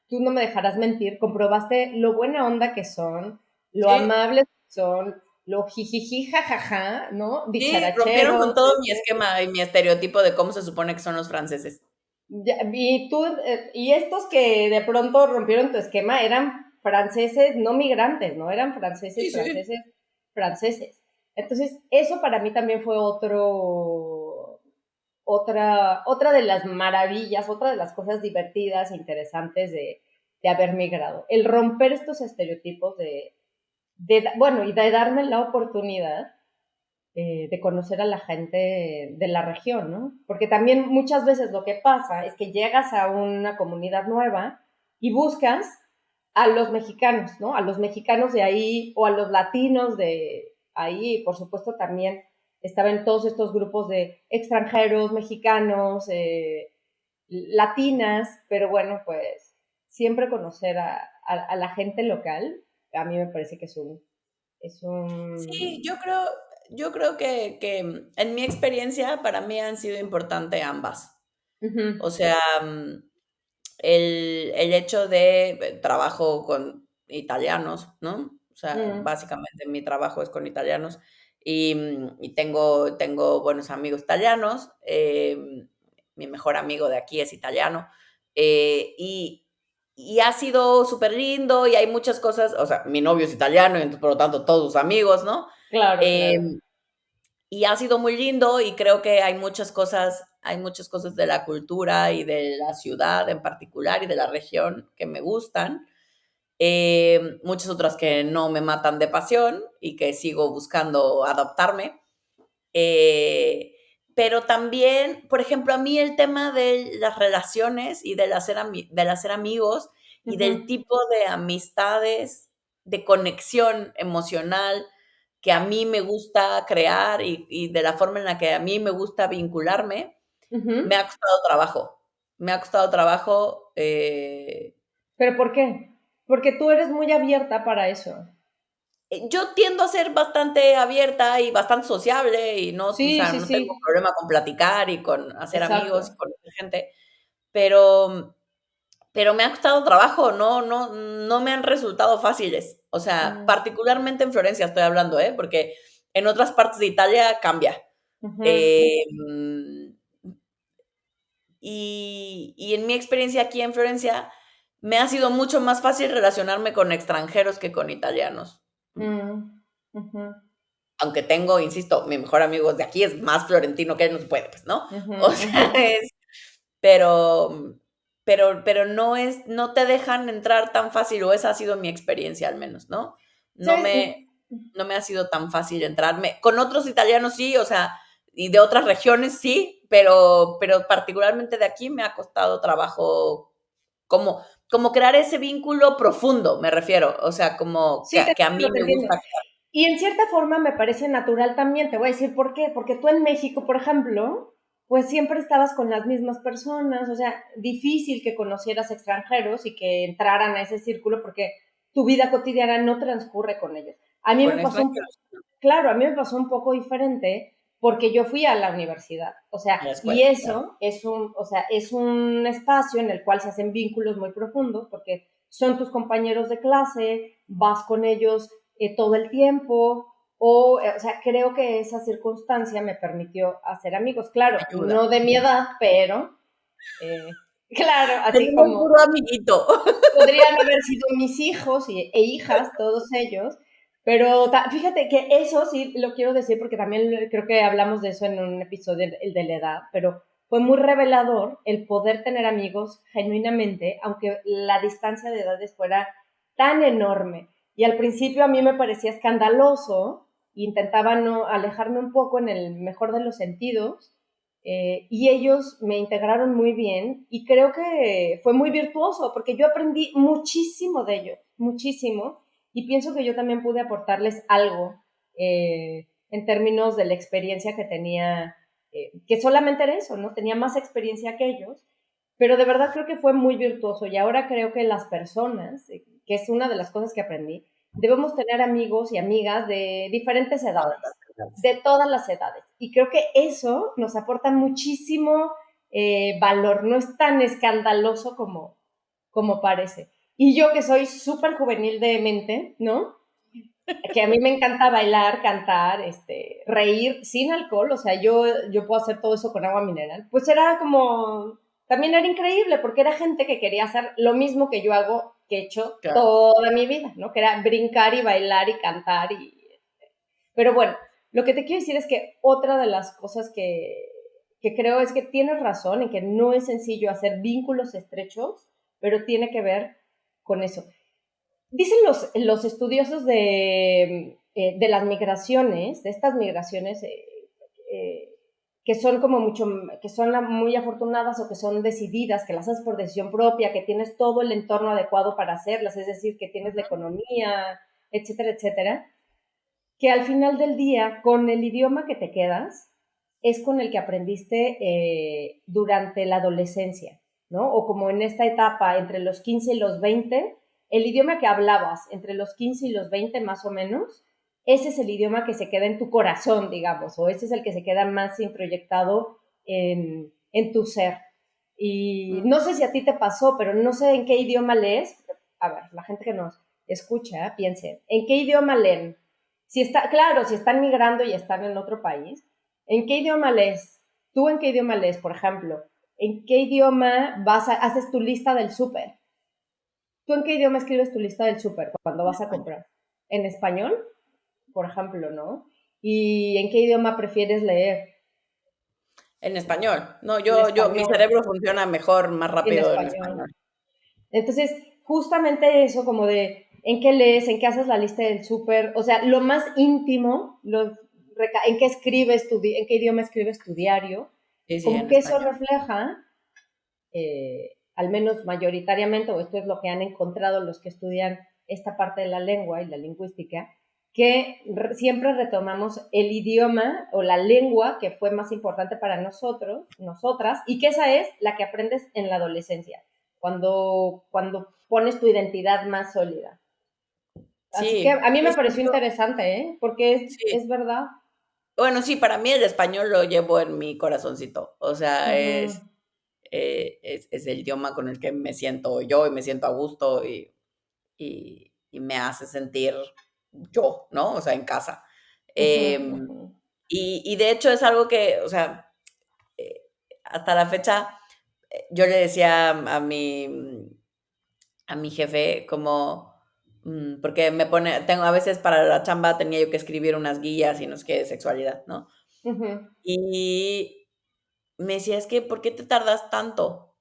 tú no me dejarás mentir, comprobaste lo buena onda que son, lo Sí, amables que son, lo jijiji, jajaja, ¿no? sí, rompieron con Dicharacheros. todo mi esquema y mi estereotipo de cómo se supone que son los franceses. Y tú, y estos que de pronto rompieron tu esquema eran franceses no migrantes, ¿no? Eran Sí, franceses, sí. franceses, franceses. Entonces, eso para mí también fue otra de las maravillas, otra de las cosas divertidas, e interesantes de haber migrado. El romper estos estereotipos bueno, y de darme la oportunidad de conocer a la gente de la región, ¿no? Porque también muchas veces lo que pasa es que llegas a una comunidad nueva y buscas a los mexicanos, ¿no? A los mexicanos de ahí o a los latinos de ahí, por supuesto también estaban todos estos grupos de extranjeros, mexicanos, latinas, pero bueno, pues siempre conocer a la gente local, a mí me parece que es Sí, un yo creo que en mi experiencia, para mí han sido importante ambas. ujú, O sea, el hecho de trabajo con italianos, ¿no? O sea, mm. básicamente mi trabajo es con italianos y tengo buenos amigos italianos, mi mejor amigo de aquí es italiano, y ha sido súper lindo y hay muchas cosas, o sea, mi novio es italiano, y entonces, por lo tanto, todos sus amigos, ¿no? Claro, claro. Em, y ha sido muy lindo y creo que hay muchas cosas de la cultura y de la ciudad en particular y de la región que me gustan. Muchas otras que no me matan de pasión y que sigo buscando adaptarme. Eh, pero también, por ejemplo, a mí el tema de las relaciones y del hacer amigos y del Ujú, tipo de amistades, de conexión emocional que a mí me gusta crear y de la forma en la que a mí me gusta vincularme, me ujú. ha costado trabajo. Me ha costado trabajo, ¿Pero por qué? Porque tú eres muy abierta para eso. Yo tiendo a ser bastante abierta y bastante sociable y no, o Sí, sea, sí, no tengo sí, problema con platicar y con hacer amigos y exacto. conocer gente, pero pero me ha costado trabajo, no me han resultado fáciles. O sea, Mm, particularmente en Florencia estoy hablando, ¿eh? Porque en otras partes de Italia cambia. ujú, Em, y en mi experiencia aquí en Florencia, me ha sido mucho más fácil relacionarme con extranjeros que con italianos. mm, ujú, Aunque tengo, insisto, mi mejor amigo es de aquí, es más florentino que él, no se puede, pues, ¿no? ujú, O sea, ujú. pero pero no te dejan entrar tan fácil, o esa ha sido mi experiencia al menos, ¿no? No ¿Sabes? me no me ha sido tan fácil entrarme. Con otros italianos sí, o sea, y de otras regiones sí, pero particularmente de aquí me ha costado trabajo como crear ese vínculo profundo, me refiero, o sea, como Sí, te que a mí entiendo, te me entiendo. gusta. Y en cierta forma me parece natural también, te voy a decir por qué, porque tú en México, por ejemplo, pues siempre estabas con las mismas personas, o sea, difícil que conocieras extranjeros y que entraran a ese círculo porque tu vida cotidiana no transcurre con ellos. A mí me Con pasó extranjeros, claro, a mí me pasó un poco diferente porque yo fui a la universidad, o sea, a la y escuela, claro. eso es o sea, es un espacio en el cual se hacen vínculos muy profundos porque son tus compañeros de clase, vas con ellos todo el tiempo, o sea, creo que esa circunstancia me permitió hacer amigos, claro, Ayuda. no de mi edad, pero claro, así Tenemos como puro amiguito. podrían haber sido mis hijos e hijas, todos ellos, pero fíjate que eso sí lo quiero decir porque también creo que hablamos de eso en un episodio, el de la edad, pero fue muy revelador el poder tener amigos genuinamente, aunque la distancia de edades fuera tan enorme. Y al principio a mí me parecía escandaloso, intentaba no alejarme un poco en el mejor de los sentidos, y ellos me integraron muy bien y creo que fue muy virtuoso porque yo aprendí muchísimo de ellos, muchísimo, y pienso que yo también pude aportarles algo en términos de la experiencia que tenía, que solamente era eso, ¿no? Tenía más experiencia que ellos, pero de verdad creo que fue muy virtuoso y ahora creo que las personas, que es una de las cosas que aprendí, debemos tener amigos y amigas de diferentes edades, de todas las edades. Y creo que eso nos aporta muchísimo valor, no es tan escandaloso como parece. Y yo que soy súper juvenil de mente, ¿no? Que a mí me encanta bailar, cantar, reír sin alcohol, o sea, yo puedo hacer todo eso con agua mineral. Pues era como, también era increíble porque era gente que quería hacer lo mismo que yo hago, que he hecho Claro. toda mi vida, ¿no? Que era brincar y bailar y cantar. Pero bueno, lo que te quiero decir es que otra de las cosas que creo es que tienes razón en que no es sencillo hacer vínculos estrechos, pero tiene que ver con eso. Dicen los estudiosos de las migraciones, de estas migraciones eh, que son como mucho, que son muy afortunadas o que son decididas, que las haces por decisión propia, que tienes todo el entorno adecuado para hacerlas, es decir, que tienes la economía, etcétera, etcétera, que al final del día, con el idioma que te quedas, es con el que aprendiste durante la adolescencia, ¿no? O como en esta etapa entre los 15 y los 20, el idioma que hablabas entre los 15 y los 20 más o menos, ese es el idioma que se queda en tu corazón, digamos, o ese es el que se queda más introyectado en tu ser. Y no sé si a ti te pasó, pero no sé en qué idioma lees. A ver, la gente que nos escucha, piense, ¿en qué idioma leen? Si está, claro, si están migrando y están en otro país, ¿en qué idioma lees? ¿Tú en qué idioma lees, por ejemplo? ¿En qué idioma haces tu lista del súper? ¿Tú en qué idioma escribes tu lista del súper cuando En vas a español. comprar? ¿En español? Por ejemplo, ¿no? ¿Y en qué idioma prefieres leer? En español. No, En yo mi español. cerebro funciona mejor, más En rápido en español. español. Entonces, justamente eso, como de en qué lees, en qué haces la lista del súper, o sea, lo más íntimo, en qué escribes en qué idioma escribes tu diario, Sí, sí, como en que eso español. refleja, al menos mayoritariamente, o esto es lo que han encontrado los que estudian esta parte de la lengua y la lingüística, que siempre retomamos el idioma o la lengua que fue más importante para nosotros, nosotras, y que esa es la que aprendes en la adolescencia, cuando pones tu identidad más sólida. Así que Sí, a mí sí, me sí, pareció interesante, ¿eh? Porque sí. es verdad. Bueno, sí, para mí el español lo llevo en mi corazoncito. O sea, Ujú, es el idioma con el que me siento yo y me siento a gusto y me hace sentir yo, ¿no? O sea, en casa. ujú, Em, ujú, y de hecho es algo que, o sea, eh, hasta la fecha, yo le decía a mi jefe como, porque me pone, tengo a veces para la chamba tenía yo que escribir unas guías y no sé qué de sexualidad, ¿no? ujú. Y me decía, es que, ¿por qué te tardas tanto?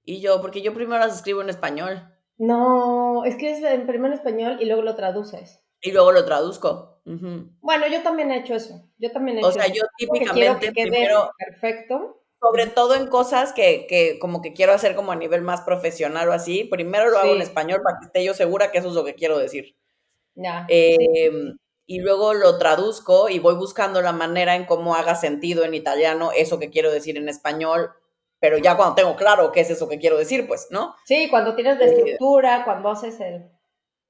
Y yo, porque yo primero las escribo en español No, es que es en primero en español y luego lo traduces. y luego lo traduzco. Ujú. Bueno, yo también he hecho eso. Yo también he O hecho sea, eso. yo Porque quiero típicamente que quede primero, perfecto. sobre Ujú. todo en cosas que como que quiero hacer como a nivel más profesional o así, primero lo hago en Sí, español para que esté yo segura que eso es lo que quiero decir. ya. Sí, sí, Em, sí. y luego lo traduzco y voy buscando la manera en cómo haga sentido en italiano eso que quiero decir en español, pero ya cuando tengo claro qué es eso que quiero decir, pues, ¿no? Sí, cuando tienes la Eh, estructura, cuando haces el...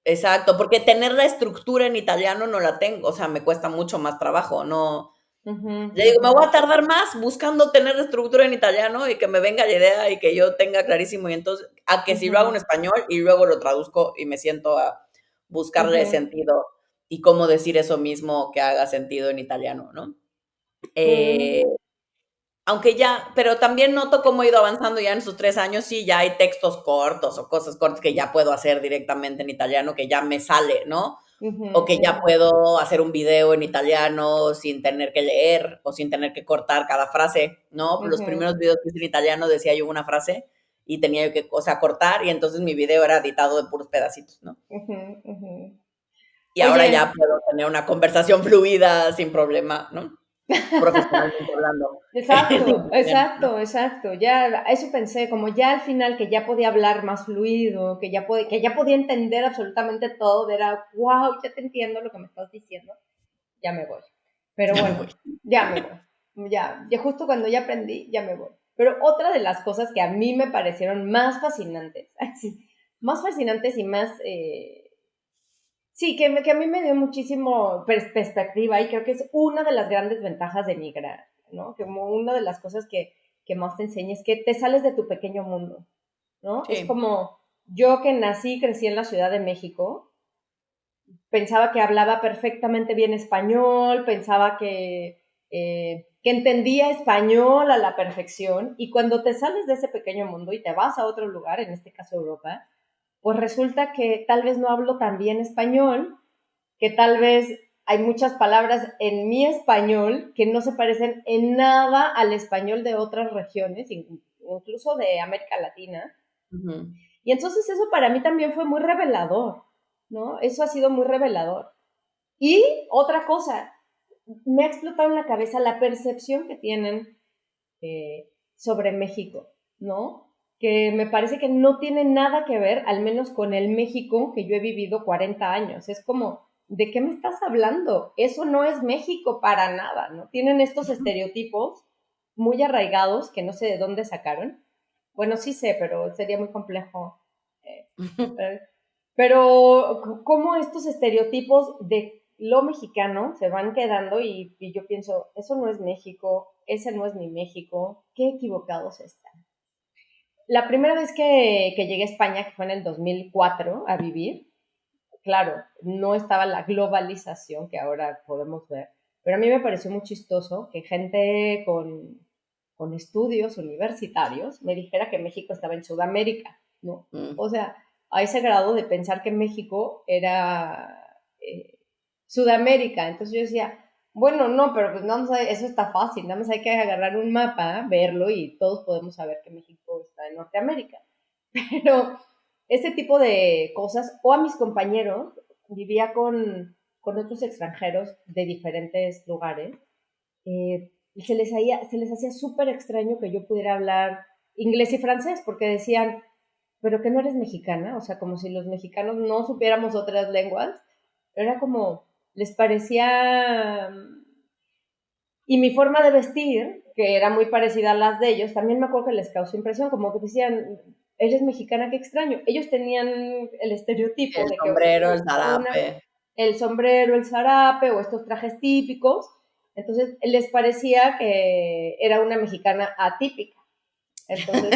exacto, porque tener la estructura en italiano no la tengo, o sea, me cuesta mucho más trabajo, no. Ujú, Le digo, me ujú, voy a tardar más buscando tener la estructura en italiano y que me venga la idea y que yo tenga clarísimo, y entonces, a que si lo hago en ujú, español y luego lo traduzco y me siento a buscarle ujú, sentido y cómo decir eso mismo que haga sentido en italiano, ¿no? Eh, mm, aunque ya, pero también noto cómo he ido avanzando ya en esos 3 años, sí, ya hay textos cortos o cosas cortas que ya puedo hacer directamente en italiano, que ya me sale, ¿no? ujú, O que ya ujú, puedo hacer un video en italiano sin tener que leer o sin tener que cortar cada frase, ¿no? Los ujú, primeros videos que hice en italiano decía yo una frase y tenía yo que, o sea, cortar y entonces mi video era editado de puros pedacitos, ¿no? ujú, ujú. Y ahora ya Oye, puedo tener una conversación fluida sin problema, ¿no? Profesionalmente hablando. exacto, exacto, exacto. Ya eso pensé, como ya al final que ya podía hablar más fluido, que ya podía entender absolutamente todo, era wow, ya te entiendo lo que me estás diciendo, ya me voy. Pero Ya me bueno, voy. ya me voy. Ya justo cuando ya aprendí, ya me voy. Pero otra de las cosas que a mí me parecieron más fascinantes, así, más fascinantes y más sí, que a mí me dio muchísimo perspectiva y creo que es una de las grandes ventajas de migrar, ¿no? Como una de las cosas que más te enseña es que te sales de tu pequeño mundo, ¿no? Es Sí. como yo que nací y crecí en la Ciudad de México, pensaba que hablaba perfectamente bien español, pensaba que entendía español a la perfección y cuando te sales de ese pequeño mundo y te vas a otro lugar, en este caso Europa, pues resulta que tal vez no hablo tan bien español, que tal vez hay muchas palabras en mi español que no se parecen en nada al español de otras regiones, incluso de América Latina. Ujú. Y entonces eso para mí también fue muy revelador, ¿no? Eso ha sido muy revelador. Y otra cosa, me ha explotado en la cabeza la percepción que tienen sobre México, ¿no? Que me parece que no tiene nada que ver, al menos con el México que yo he vivido 40 años. Es como, ¿de qué me estás hablando? Eso no es México para nada, ¿no? Tienen estos estereotipos muy arraigados que no sé de dónde sacaron. Bueno, sí sé, pero sería muy complejo. eh, eh, pero cómo estos estereotipos de lo mexicano se van quedando y yo pienso, eso no es México, ese no es mi México, qué equivocados están. La primera vez que llegué a España, que fue en el 2004 a vivir, claro, no estaba la globalización que ahora podemos ver, pero a mí me pareció muy chistoso que gente con estudios universitarios me dijera que México estaba en Sudamérica, ¿no? Mm. O sea, a ese grado de pensar que México era Sudamérica. Entonces yo decía, bueno, no, pero pues no, eso está fácil, nada más hay que agarrar un mapa, verlo y todos podemos saber que México está en Norteamérica. Pero ese tipo de cosas, o a mis compañeros, vivía con otros extranjeros de diferentes lugares, y se les hacía súper extraño que yo pudiera hablar inglés y francés, porque decían, pero que no eres mexicana, o sea, como si los mexicanos no supiéramos otras lenguas, era como, les parecía, y mi forma de vestir, que era muy parecida a las de ellos, también me acuerdo que les causó impresión, como que decían, eres mexicana, qué extraño. Ellos tenían el estereotipo El de que sombrero, el una, zarape. el sombrero, el zarape o estos trajes típicos. Entonces les parecía que era una mexicana atípica. Entonces,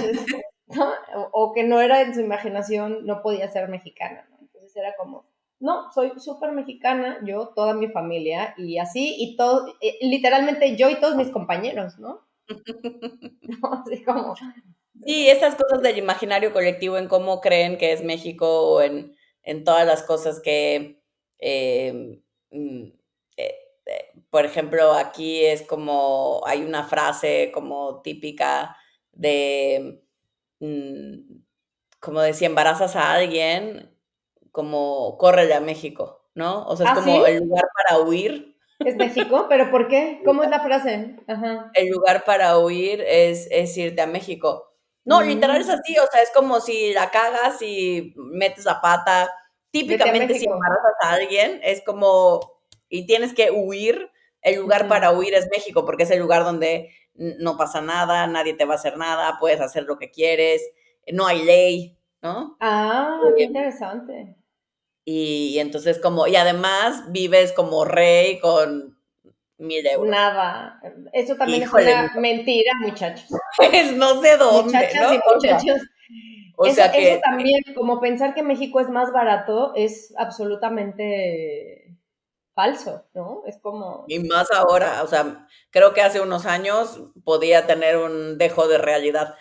¿no? O que no era en su imaginación, no podía ser mexicana, ¿no? Entonces era como, no, soy súper mexicana, yo, toda mi familia, y así, y todo, literalmente yo y todos mis compañeros, ¿no? ¿No? Así como, Sí, esas cosas del imaginario colectivo en cómo creen que es México o en todas las cosas que, mm, por ejemplo, aquí es como hay una frase como típica de, mm, como de si embarazas a alguien, como córrele a México, ¿no? O sea, es ¿ah, como sí? el lugar para huir. ¿Es México? ¿Pero por qué? ¿Cómo es la frase? Ajá. El lugar para huir es irte a México. No, literal es Mm, así, o sea, es como si la cagas y metes la pata. vete a Típicamente, si México. embarazas a alguien, es como y tienes que huir, el lugar Ujú. para huir es México, porque es el lugar donde no pasa nada, nadie te va a hacer nada, puedes hacer lo que quieres, no hay ley, ¿no? Ah, qué interesante. Y entonces como y además vives como rey con 1,000 euros. Nada. Eso también es Híjole, una mentira, muchachos. pues no sé dónde, Muchachas ¿no? y muchachos, O eso, sea eso que también, como pensar que México es más barato, es absolutamente falso, ¿no? Es como, y más ahora, o sea, creo que hace unos años podía tener un dejo de realidad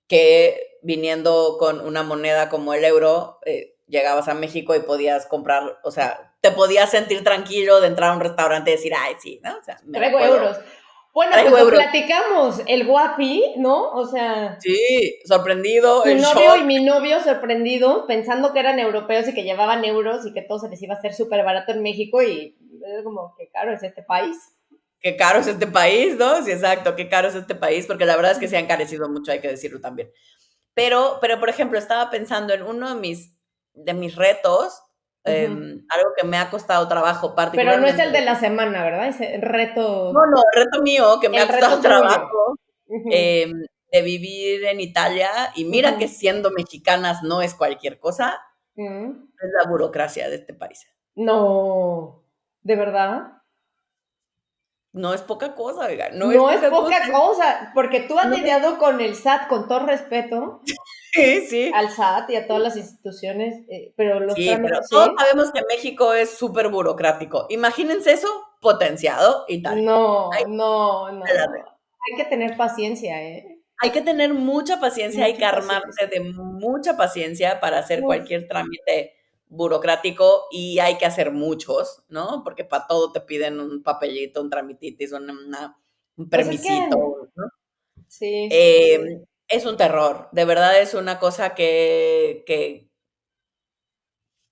que viniendo con una moneda como el euro, llegabas a México y podías comprar, o sea, te podías sentir tranquilo de entrar a un restaurante y decir, ay, sí, ¿no? O sea, me la traigo puedo, euros. Bueno, pues traigo lo euros. platicamos, el guapi, ¿no? O sea, Sí, sorprendido, tu en novio y shock, mi novio sorprendido, pensando que eran europeos y que llevaban euros y que todo se les iba a hacer súper barato en México y es como, qué caro es este país. qué caro es este país, ¿no? Sí, exacto, qué caro es este país, porque la verdad es que se ha encarecido mucho, hay que decirlo también. Pero, por ejemplo, estaba pensando en uno de mis retos, Ujú. algo que me ha costado trabajo, Pero no es el particularmente. de la semana, ¿verdad? Ese No, reto, no, el reto mío, que me ha el costado reto tuyo. trabajo, Ujú, em, de vivir en Italia, y mira que ujú, siendo mexicanas no es cualquier cosa, ujú. es la burocracia de este país. No, ¿de verdad? No es poca cosa, oiga, no es No es poca cosa. poca cosa, porque tú has No es lidiado con el SAT, con todo respeto sí, al SAT y a todas las instituciones, pero los sí, pero trámites, todos ¿sí? sabemos que México es súper burocrático. Imagínense eso potenciado, Italia. No, no, Ahí no. Hay que tener paciencia, ¿eh? Hay que tener mucha paciencia, hay Mucha que paciencia. armarse de mucha paciencia para hacer Uf, cualquier trámite burocrático y hay que hacer muchos, ¿no? Porque para todo te piden un papelito, un tramititis, un pues es permisito, que, ¿no? sí, sí, sí. Es un terror, de verdad es una cosa que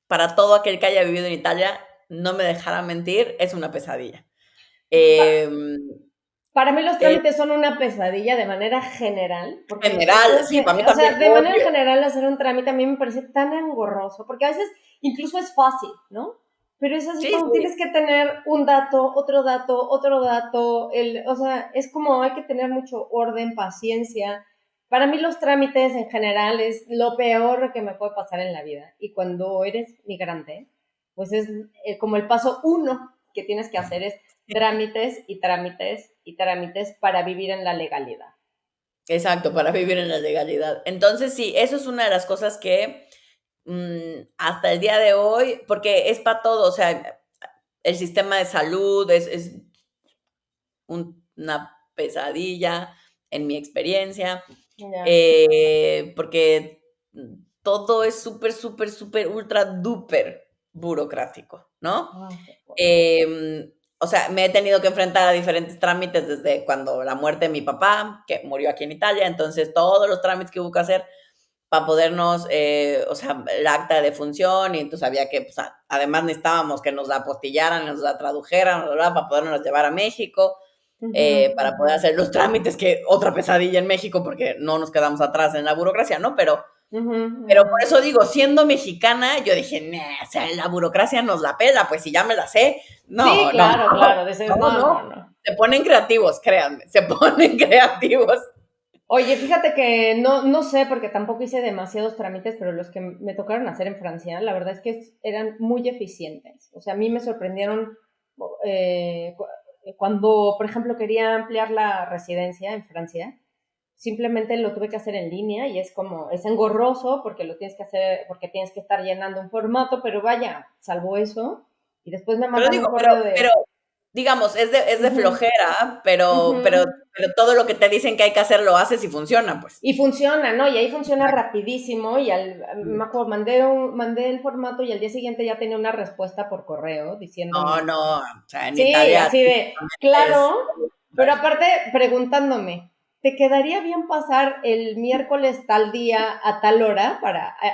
para todo aquel que haya vivido en Italia, no me dejará mentir, es una pesadilla. Pa- Em, Para mí los en trámites son una pesadilla de manera general, porque general, sí, para mí o sea, también, de manera obvio. general hacer un trámite a mí me parece tan engorroso, porque a veces incluso es fácil, ¿no? Pero es así Sí, como sí. tienes que tener un dato, otro dato, o sea, es como hay que tener mucho orden, paciencia. Para mí los trámites en general es lo peor que me puede pasar en la vida. Y cuando eres migrante, pues es como el paso uno que tienes que hacer es trámites y trámites y trámites para vivir en la legalidad. Exacto, para vivir en la legalidad. Entonces, sí, eso es una de las cosas que, hasta el día de hoy, porque es para todo, o sea, el sistema de salud es una pesadilla en mi experiencia, Ya. porque todo es súper, súper, súper, ultra, duper burocrático, ¿no? Ay, qué fuerte. O sea, me he tenido que enfrentar a diferentes trámites desde cuando la muerte de mi papá, que murió aquí en Italia, entonces todos los trámites que hubo que hacer para podernos, o sea, el acta de defunción, y entonces había que, pues, además necesitábamos que nos la apostillaran, nos la tradujeran, ¿verdad? Para podernos llevar a México, Ujú, para ujú, poder hacer los trámites, que otra pesadilla en México porque no nos quedamos atrás en la burocracia, ¿no? ujú, Pero ujú. por eso digo, siendo mexicana, yo dije, nah, o sea, la burocracia nos la pela, pues si ya me la sé, Sí, no, no, claro, claro. Dices, no, no, no, no, no. se ponen creativos, créanme, se ponen creativos. Oye, fíjate que no sé, porque tampoco hice demasiados trámites, pero los que me tocaron hacer en Francia, la verdad es que eran muy eficientes. O sea, a mí me sorprendieron cuando, por ejemplo, quería ampliar la residencia en Francia, simplemente lo tuve que hacer en línea y es como, es engorroso porque lo tienes que hacer, porque tienes que estar llenando un formato, pero vaya, salvo eso. Y después me Pero mandan un digo, correo pero de, digamos, es de ujú, flojera, ujú. pero todo lo que te dicen que hay que hacer lo haces y funciona, pues. Y funciona, ¿no? Y ahí funciona rapidísimo y Mm. me acuerdo, mandé el formato y al día siguiente ya tenía una respuesta por correo No, diciéndome, no, o sea, en sí, Italia así de, típicamente es claro, pero aparte preguntándome, ¿te quedaría bien pasar el miércoles tal día a tal hora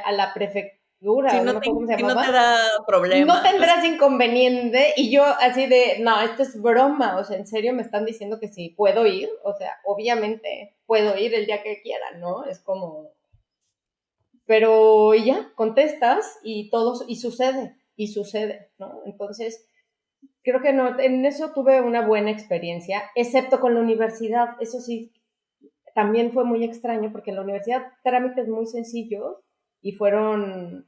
a la prefectura, si o no no me acuerdo cómo se si no te llamaba? da No problema, pues tendrás inconveniente y yo así de, no, esto es broma, o sea, en serio me están diciendo que sí, puedo ir, o sea, obviamente puedo ir el día que quiera, ¿no? Es como, pero ya, contestas y sucede, ¿no? Entonces, creo que no, en eso tuve una buena experiencia, excepto con la universidad, eso sí, también fue muy extraño porque en la universidad trámites muy sencillos y fueron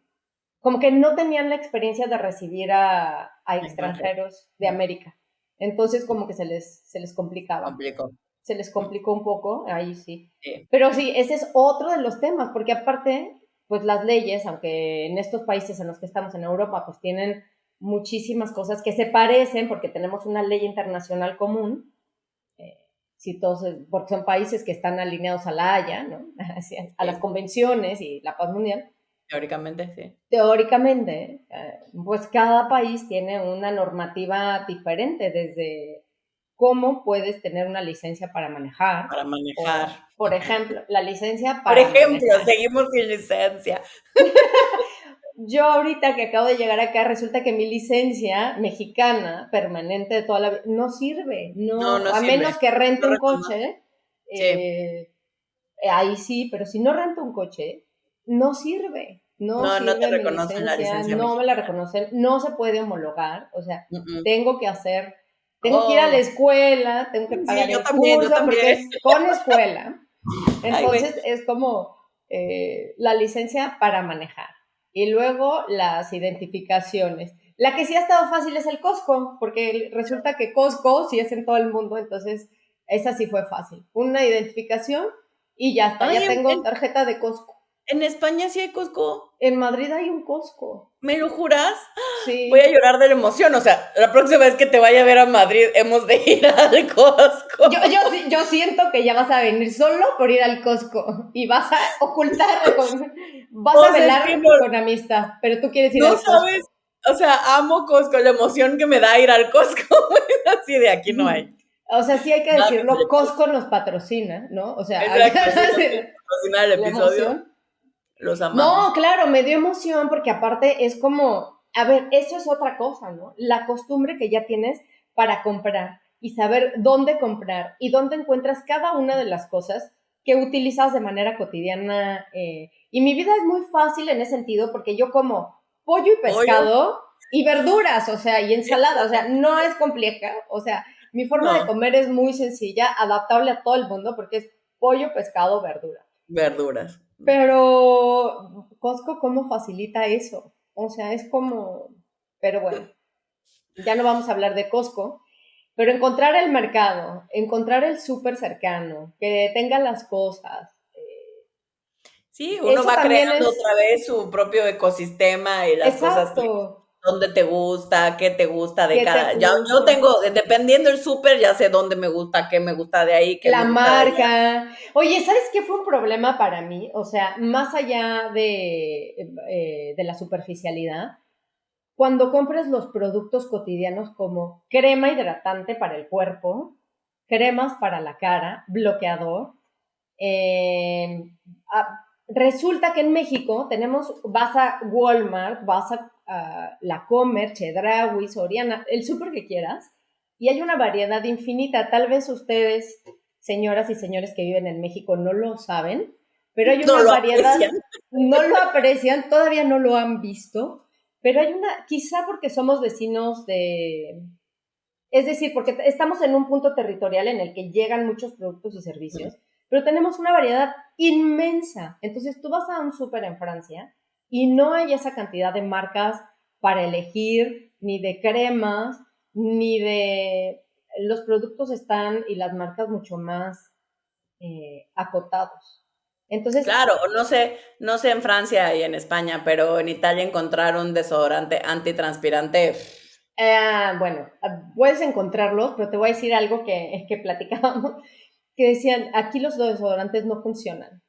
como que no tenían la experiencia de recibir a extranjero. extranjeros de América. Entonces como que se les complicaba, Complicó. se les Mm, complicó un poco, ahí sí. sí, Pero sí, ese es otro de los temas, porque aparte, pues las leyes, aunque en estos países en los que estamos en Europa, pues tienen muchísimas cosas que se parecen, porque tenemos una ley internacional común, si todos, porque son países que están alineados a la Haya, ¿no? A las sí, convenciones y la paz mundial. teóricamente sí. Teóricamente, pues cada país tiene una normativa diferente, desde cómo puedes tener una licencia para manejar, Para manejar. o, por ejemplo, la licencia Por para ejemplo, manejar. seguimos sin licencia. Yo ahorita que acabo de llegar acá, resulta que mi licencia mexicana permanente de toda la vida no sirve, No, no, no a sirve. menos que rente No un reconoce. coche, Sí. eh, ahí sí, pero si no rento un coche, no No, no te sirve mi reconocen la licencia, licencia no me la mexicana. reconocen, no se puede homologar, o sea, Mm. tengo que hacer, tengo que ir a la Oh, escuela, tengo que sí, pagar yo el también, yo curso porque también. es con escuela, Ay, güey. entonces es como la licencia para manejar y luego las identificaciones. La que sí ha estado fácil es el Costco, porque resulta que Costco sí es en todo el mundo, entonces esa sí fue fácil. Una identificación y ya está, Ay, ya tengo tarjeta de Costco. en España sí hay Costco. En Madrid hay un Costco. ¿Me lo juras? Voy a Sí. llorar de la emoción. O sea, la próxima vez que te vaya a ver a Madrid, hemos de ir al Costco. Yo siento que ya vas a venir solo por ir al Costco y vas a ocultar vas a O sea, es que velar no, con amistad, pero tú quieres ir no al sabes. Costco. O sea, amo Costco, la emoción que me da ir al Costco. Así de aquí no hay. O sea, sí hay que Nada que se decirlo, le pase. Costco nos patrocina, ¿no? O sea, hay que Exacto, si nos quieren decir patrocinar el la episodio, emoción. los No, amamos. claro, me dio emoción porque aparte es como, a ver, eso es otra cosa, ¿no? La costumbre que ya tienes para comprar y saber dónde comprar y dónde encuentras cada una de las cosas que utilizas de manera cotidiana. Y mi vida es muy fácil en ese sentido porque yo como pollo y Pollo, pescado y verduras, o sea, y sí, ensalada, o sea, no es compleja, o sea, mi forma de no, comer es muy sencilla, adaptable a todo el mundo porque es pollo, pescado, verdura. verduras. Pero Costco, ¿cómo facilita eso? O sea, es como, pero bueno, ya no vamos a hablar de Costco, pero encontrar el mercado, encontrar el súper cercano, que tenga las cosas, Sí, uno eso va también creando es otra vez su propio ecosistema y las cosas que exacto, dónde te gusta, qué te gusta de que te cada. Ya, yo gusta. tengo, dependiendo del súper, ya sé dónde me gusta, qué me gusta de ahí, qué me La gusta de allá. marca. Oye, ¿sabes qué fue un problema para mí? O sea, más allá de la superficialidad, cuando compres los productos cotidianos como crema hidratante para el cuerpo, cremas para la cara, bloqueador, eh, resulta que en México vas a Walmart, vas a La Comer, Chedraui, Soriana, el súper que quieras, y hay una variedad infinita. Tal vez ustedes, señoras y señores que viven en México, no lo saben, pero hay No una lo variedad, aprecian. no lo aprecian, todavía no lo han visto, pero hay una, quizá porque somos vecinos es decir, porque estamos en un punto territorial en el que llegan muchos productos y servicios, pero tenemos una variedad inmensa. Entonces tú vas a un súper en Francia y no hay esa cantidad de marcas para elegir, ni de cremas, ni de... Los productos están y las marcas mucho más acotados. Entonces, Claro, o no sé en Francia y en España, pero en Italia encontrar un desodorante antitranspirante. bueno, puedes encontrarlos, pero te voy a decir algo que platicábamos, que decían, aquí los desodorantes no funcionan,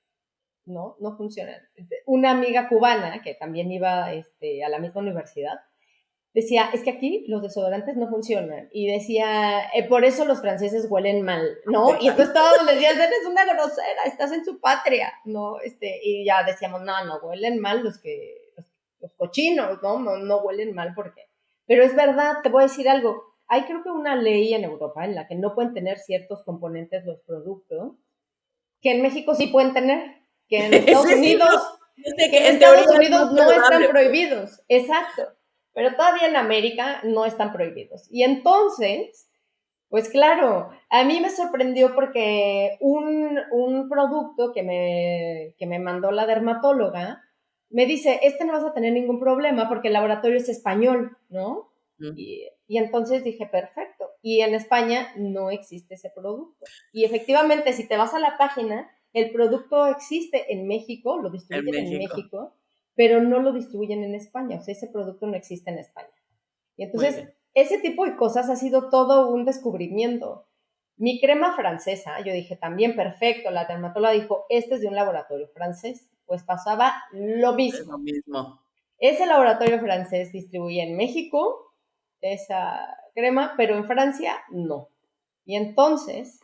¿no? No funcionan. Una amiga cubana, que también iba a la misma universidad, decía, es que aquí los desodorantes no funcionan. Y decía, por eso los franceses huelen mal, ¿no? Y entonces todos les decían, eres una grosera, estás en su patria, ¿no? Y ya decíamos, no, huelen mal los cochinos, ¿no? No huelen mal porque... Pero es verdad, te voy a decir algo. Hay creo que una ley en Europa en la que no pueden tener ciertos componentes los productos, que en México sí pueden tener, que en Estados Sí, sí, no, Unidos, yo sé que en que en teoría Estados es muy Unidos no están saludable. prohibidos. Exacto. Pero todavía en América no están prohibidos. Y entonces, pues claro, a mí me sorprendió porque un producto que me mandó la dermatóloga me dice, no vas a tener ningún problema porque el laboratorio es español, ¿no? Mm. Y entonces dije, perfecto. Y en España no existe ese producto. Y efectivamente, si te vas a la página, el producto existe en México, lo En distribuyen en México. México, pero no lo distribuyen en España. O sea, ese producto no existe en España. Y Muy entonces, bien. ese tipo de cosas ha sido todo un descubrimiento. Mi crema francesa, yo dije también perfecto, la dermatóloga dijo, este es de un laboratorio francés. Pues pasaba lo Es mismo. lo mismo. Ese laboratorio francés distribuye en México esa crema, pero en Francia no. Y entonces,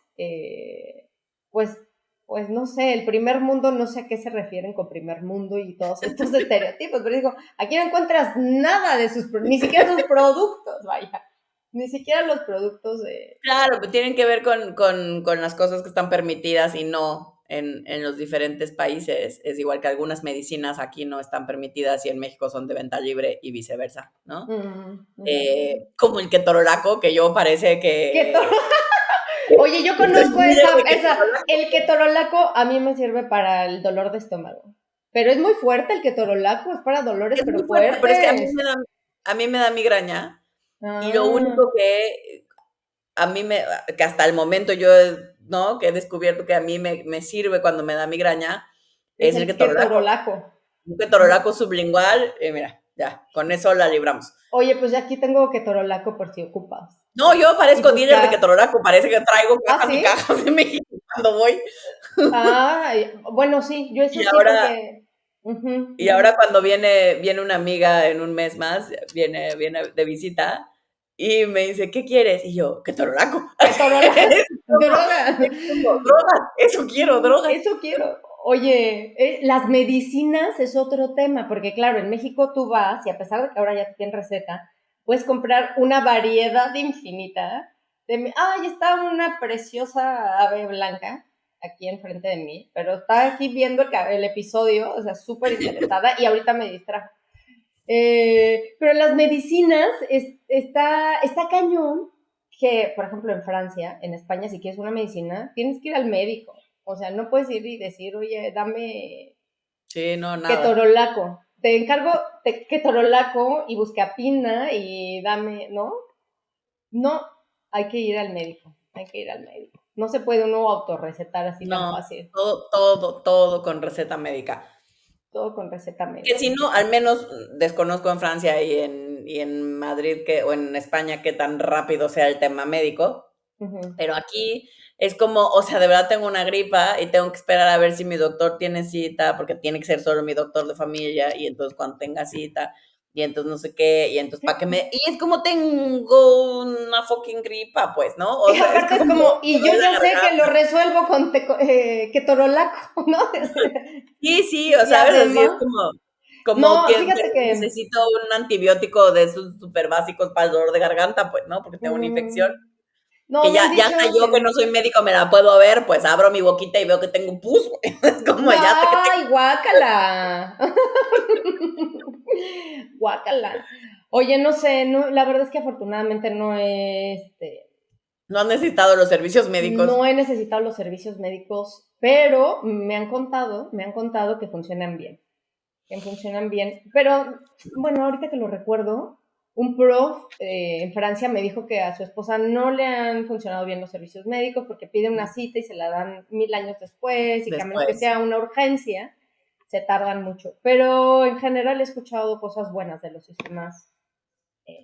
pues, pues no sé, el primer mundo, no sé a qué se refieren con primer mundo y todos estos estereotipos, pero digo, aquí no encuentras nada de ni siquiera sus productos, vaya, ni siquiera los productos de... Claro, pues tienen que ver con las cosas que están permitidas y no en los diferentes países. Es igual que algunas medicinas aquí no están permitidas y en México son de venta libre y viceversa, ¿no? Como el ketorolaco, que yo parece Keto... que Oye, yo estoy conozco muy esa, de el ketorolaco a mí me sirve para el dolor de estómago. Pero es muy fuerte el ketorolaco, es para dolores, es muy pero fuerte, pero es que fuertes. a mí me da migraña y lo Ah, único que a mí me, que hasta el momento yo, ¿no? Que he descubierto que a mí me sirve cuando me da migraña es es el el ketorolaco. ketorolaco. Un ketorolaco sublingual y mira, ya, con eso la libramos. Oye, pues ya aquí tengo ketorolaco por si ocupas. No, yo Y parezco dealer de buscar. ketorolaco, parece que traigo ¿Ah, cajas y sí? cajas de México cuando voy. Ah, bueno, sí, yo eso Y sí ahora, porque... Ujú. y ahora cuando viene una amiga en un mes más, viene de visita y me dice, ¿qué quieres? Y yo, ketorolaco. Ketorolaco, droga. Es como, drogas, eso quiero, drogas. Eso quiero. Oye, las medicinas es otro tema, porque claro, en México tú vas, y a pesar de que ahora ya tienen receta, puedes comprar una variedad infinita. Ay, está una preciosa ave blanca aquí enfrente de mí, pero está aquí viendo el episodio, o sea, súper interesada, y ahorita me distrajo. Pero las medicinas está cañón que, por ejemplo, en Francia, en España, si quieres una medicina, tienes que ir al médico. O sea, no puedes ir y decir, oye, dame Sí, no, nada. ketorolaco. Te encargo de ketorolaco y buscapina y dame, ¿no? No, hay que ir al médico. Hay que ir al médico. No se puede uno autorrecetar así tan No, fácil. todo con receta médica. Todo con receta Que si médica. no, al menos desconozco en Francia y en Madrid o en España qué tan rápido sea el tema médico, Ujú. pero aquí es como, o sea, de verdad tengo una gripa y tengo que esperar a ver si mi doctor tiene cita, porque tiene que ser solo mi doctor de familia, y entonces cuando tenga cita, y entonces no sé qué, y entonces para que me... Y es como tengo una fucking gripa, pues, ¿no? O Y sea, es aparte es como como, y yo dolor de ya sé que lo garganta. resuelvo con ketorolaco, ¿no? Sí, sí, o Y sabes, así es además, como no, quien fíjate que, necesito un antibiótico de esos súper básicos para el dolor de garganta, pues, ¿no? Porque tengo una infección. no, Que me han ya dicho hasta yo que que, no soy médico me la puedo ver, pues abro mi boquita y veo que tengo un pus, güey. Es como ya sé que ay, tengo. guácala, guácala. Oye, no sé, no, la verdad es que afortunadamente no he, No has necesitado los servicios médicos. No he necesitado los servicios médicos, pero me han contado que funcionan bien. Pero bueno, ahorita que lo recuerdo, un prof en Francia me dijo que a su esposa no le han funcionado bien los servicios médicos porque pide una cita y se la dan 1000 años después y que a menos que Después. sea una urgencia, se tardan mucho. Pero en general he escuchado cosas buenas de los sistemas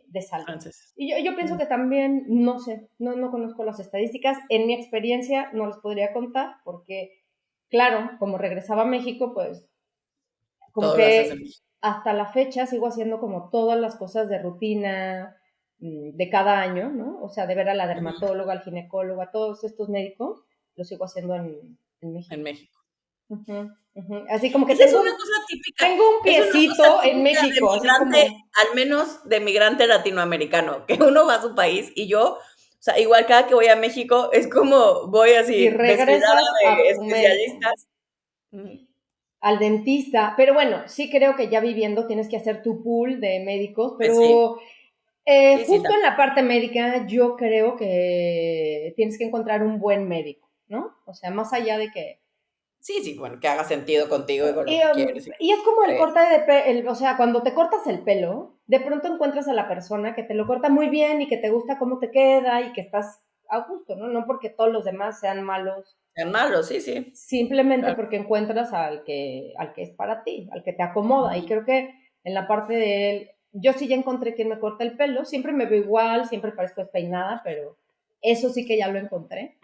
de salud. Entonces. Y yo pienso que también, no sé, no conozco las estadísticas. En mi experiencia no les podría contar porque, claro, como regresaba a México, pues como Todo lo haces en que México. hasta la fecha sigo haciendo como todas las cosas de rutina de cada año, ¿no? O sea, de ver a la Ujú. dermatóloga, al ginecólogo, a todos estos médicos, los sigo haciendo en En México. México. Uh-huh, uh-huh. Así como que Esa es una cosa típica, tengo un es una cosa piecito en típica de México, así migrante, como al menos de migrante latinoamericano, que uno va a su país y yo, o sea, igual cada que voy a México es como voy y así desfilada regresas de a tu médico, especialistas. Ujú. al dentista, pero bueno, sí creo que ya viviendo tienes que hacer tu pool de médicos, Pues sí, pero sí, sí, justo en también. la parte médica yo creo que tienes que encontrar un buen médico, ¿no? O sea, más allá de que... Sí, sí, bueno, que haga sentido contigo y con lo Y, que quieres y con y lo es como que el crees. corte de pelo, o sea, cuando te cortas el pelo, de pronto encuentras a la persona que te lo corta muy bien y que te gusta cómo te queda y que estás a gusto, ¿no? No porque todos los demás sean malos, Sean malos, sí, sí, simplemente claro. porque encuentras al que es para ti, al que te acomoda. Y Ujú. creo que en la parte de él, yo sí ya encontré quien me corta el pelo, siempre me veo igual, siempre parezco despeinada, pero eso sí que ya lo encontré.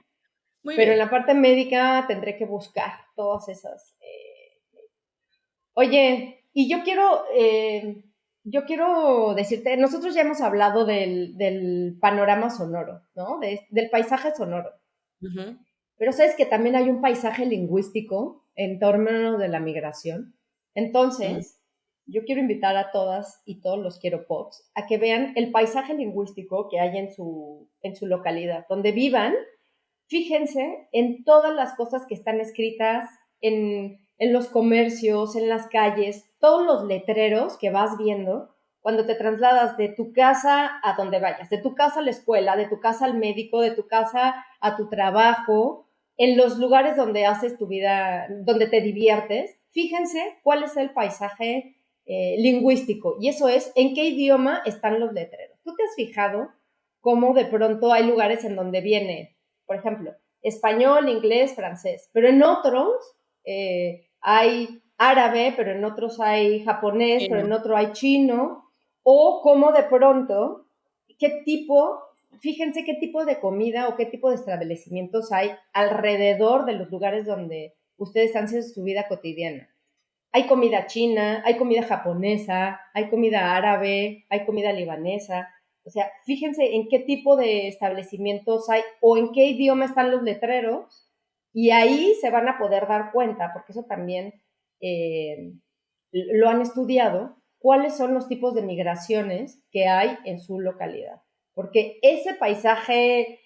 Muy Pero en la bien. parte médica tendré que buscar todas esas. Oye, y yo quiero decirte, nosotros ya hemos hablado del panorama sonoro, ¿no? Del paisaje sonoro. Ujú, Pero sabes que también hay un paisaje lingüístico en torno de la migración. ujú. Entonces, yo quiero invitar a todas y todos los quiero pops a que vean el paisaje lingüístico que hay en su localidad, donde vivan. Fíjense en todas las cosas que están escritas en los comercios, en las calles, todos los letreros que vas viendo cuando te trasladas de tu casa a donde vayas, de tu casa a la escuela, de tu casa al médico, de tu casa a tu trabajo, en los lugares donde haces tu vida, donde te diviertes. Fíjense cuál es el paisaje lingüístico y eso es en qué idioma están los letreros. ¿Tú te has fijado cómo de pronto hay lugares en donde viene, por ejemplo, español, inglés, francés, pero en otros hay árabe, pero en otros hay japonés, Sí, pero en no. otro hay chino, o cómo de pronto, qué tipo, fíjense qué tipo de comida o qué tipo de establecimientos hay alrededor de los lugares donde ustedes hacen su vida cotidiana. Hay comida china, hay comida japonesa, hay comida árabe, hay comida libanesa. O sea, fíjense en qué tipo de establecimientos hay o en qué idioma están los letreros y ahí se van a poder dar cuenta, porque eso también eh, lo han estudiado, cuáles son los tipos de migraciones que hay en su localidad. Porque ese paisaje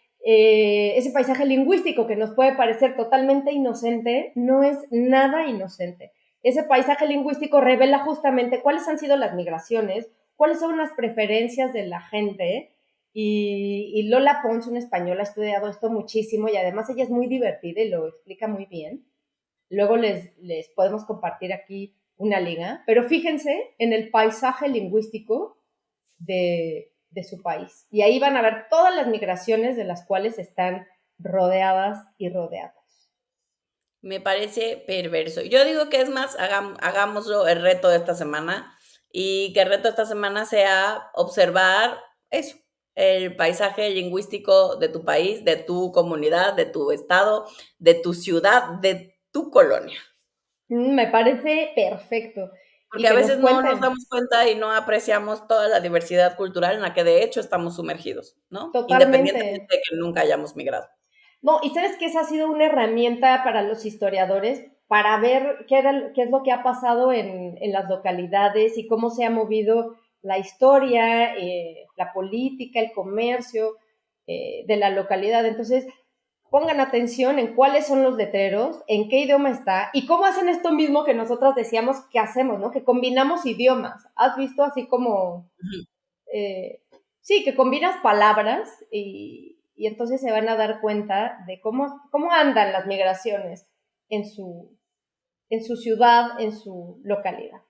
lingüístico que nos puede parecer totalmente inocente, no es nada inocente. Ese paisaje lingüístico revela justamente cuáles han sido las migraciones, cuáles son las preferencias de la gente. Y Lola Pons, una española, ha estudiado esto muchísimo y además ella es muy divertida y lo explica muy bien. Luego les podemos compartir aquí una liga, pero fíjense en el paisaje lingüístico de su país. Y ahí van a ver todas las migraciones de las cuales están rodeadas y rodeados. Me parece perverso. Yo digo que es más, hagámoslo el reto de esta semana y que el reto de esta semana sea observar eso, el paisaje lingüístico de tu país, de tu comunidad, de tu estado, de tu ciudad, de tu colonia. Me parece perfecto. Y Porque a que nos veces no nos cuenten damos cuenta y no apreciamos toda la diversidad cultural en la que de hecho estamos sumergidos, ¿no? Independientemente totalmente. de que nunca hayamos migrado. No, y sabes que esa ha sido una herramienta para los historiadores para ver qué es lo que ha pasado en las localidades y cómo se ha movido la historia, la política, el comercio de la localidad. Entonces, pongan atención en cuáles son los letreros, en qué idioma está y cómo hacen esto mismo que nosotros decíamos que hacemos, ¿no? Que combinamos idiomas. ¿Has visto así como, Ujú. eh, sí, que combinas palabras y entonces se van a dar cuenta de cómo andan las migraciones en su ciudad, en su localidad.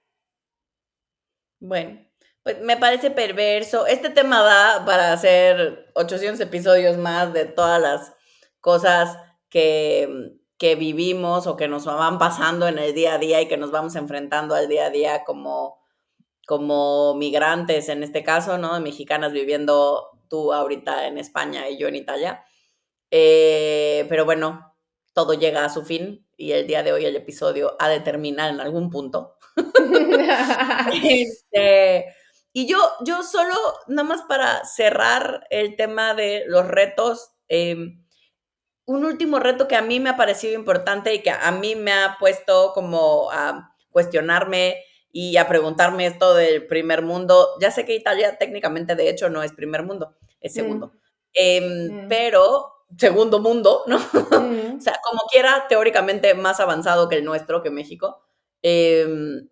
Bueno, pues me parece perverso. Este tema da para hacer 800 episodios más de todas las cosas que vivimos o que nos van pasando en el día a día y que nos vamos enfrentando al día a día como migrantes, en este caso, ¿no? Mexicanas viviendo tú ahorita en España y yo en Italia. Pero bueno, todo llega a su fin y el día de hoy el episodio ha de terminar en algún punto. Este, y yo solo, nada más para cerrar el tema de los retos, un último reto que a mí me ha parecido importante y que a mí me ha puesto como a cuestionarme y a preguntarme esto del primer mundo. Ya sé que Italia técnicamente, de hecho, no es primer mundo, es segundo. Pero segundo mundo, ¿no? O sea, como quiera, teóricamente más avanzado que el nuestro, que México. El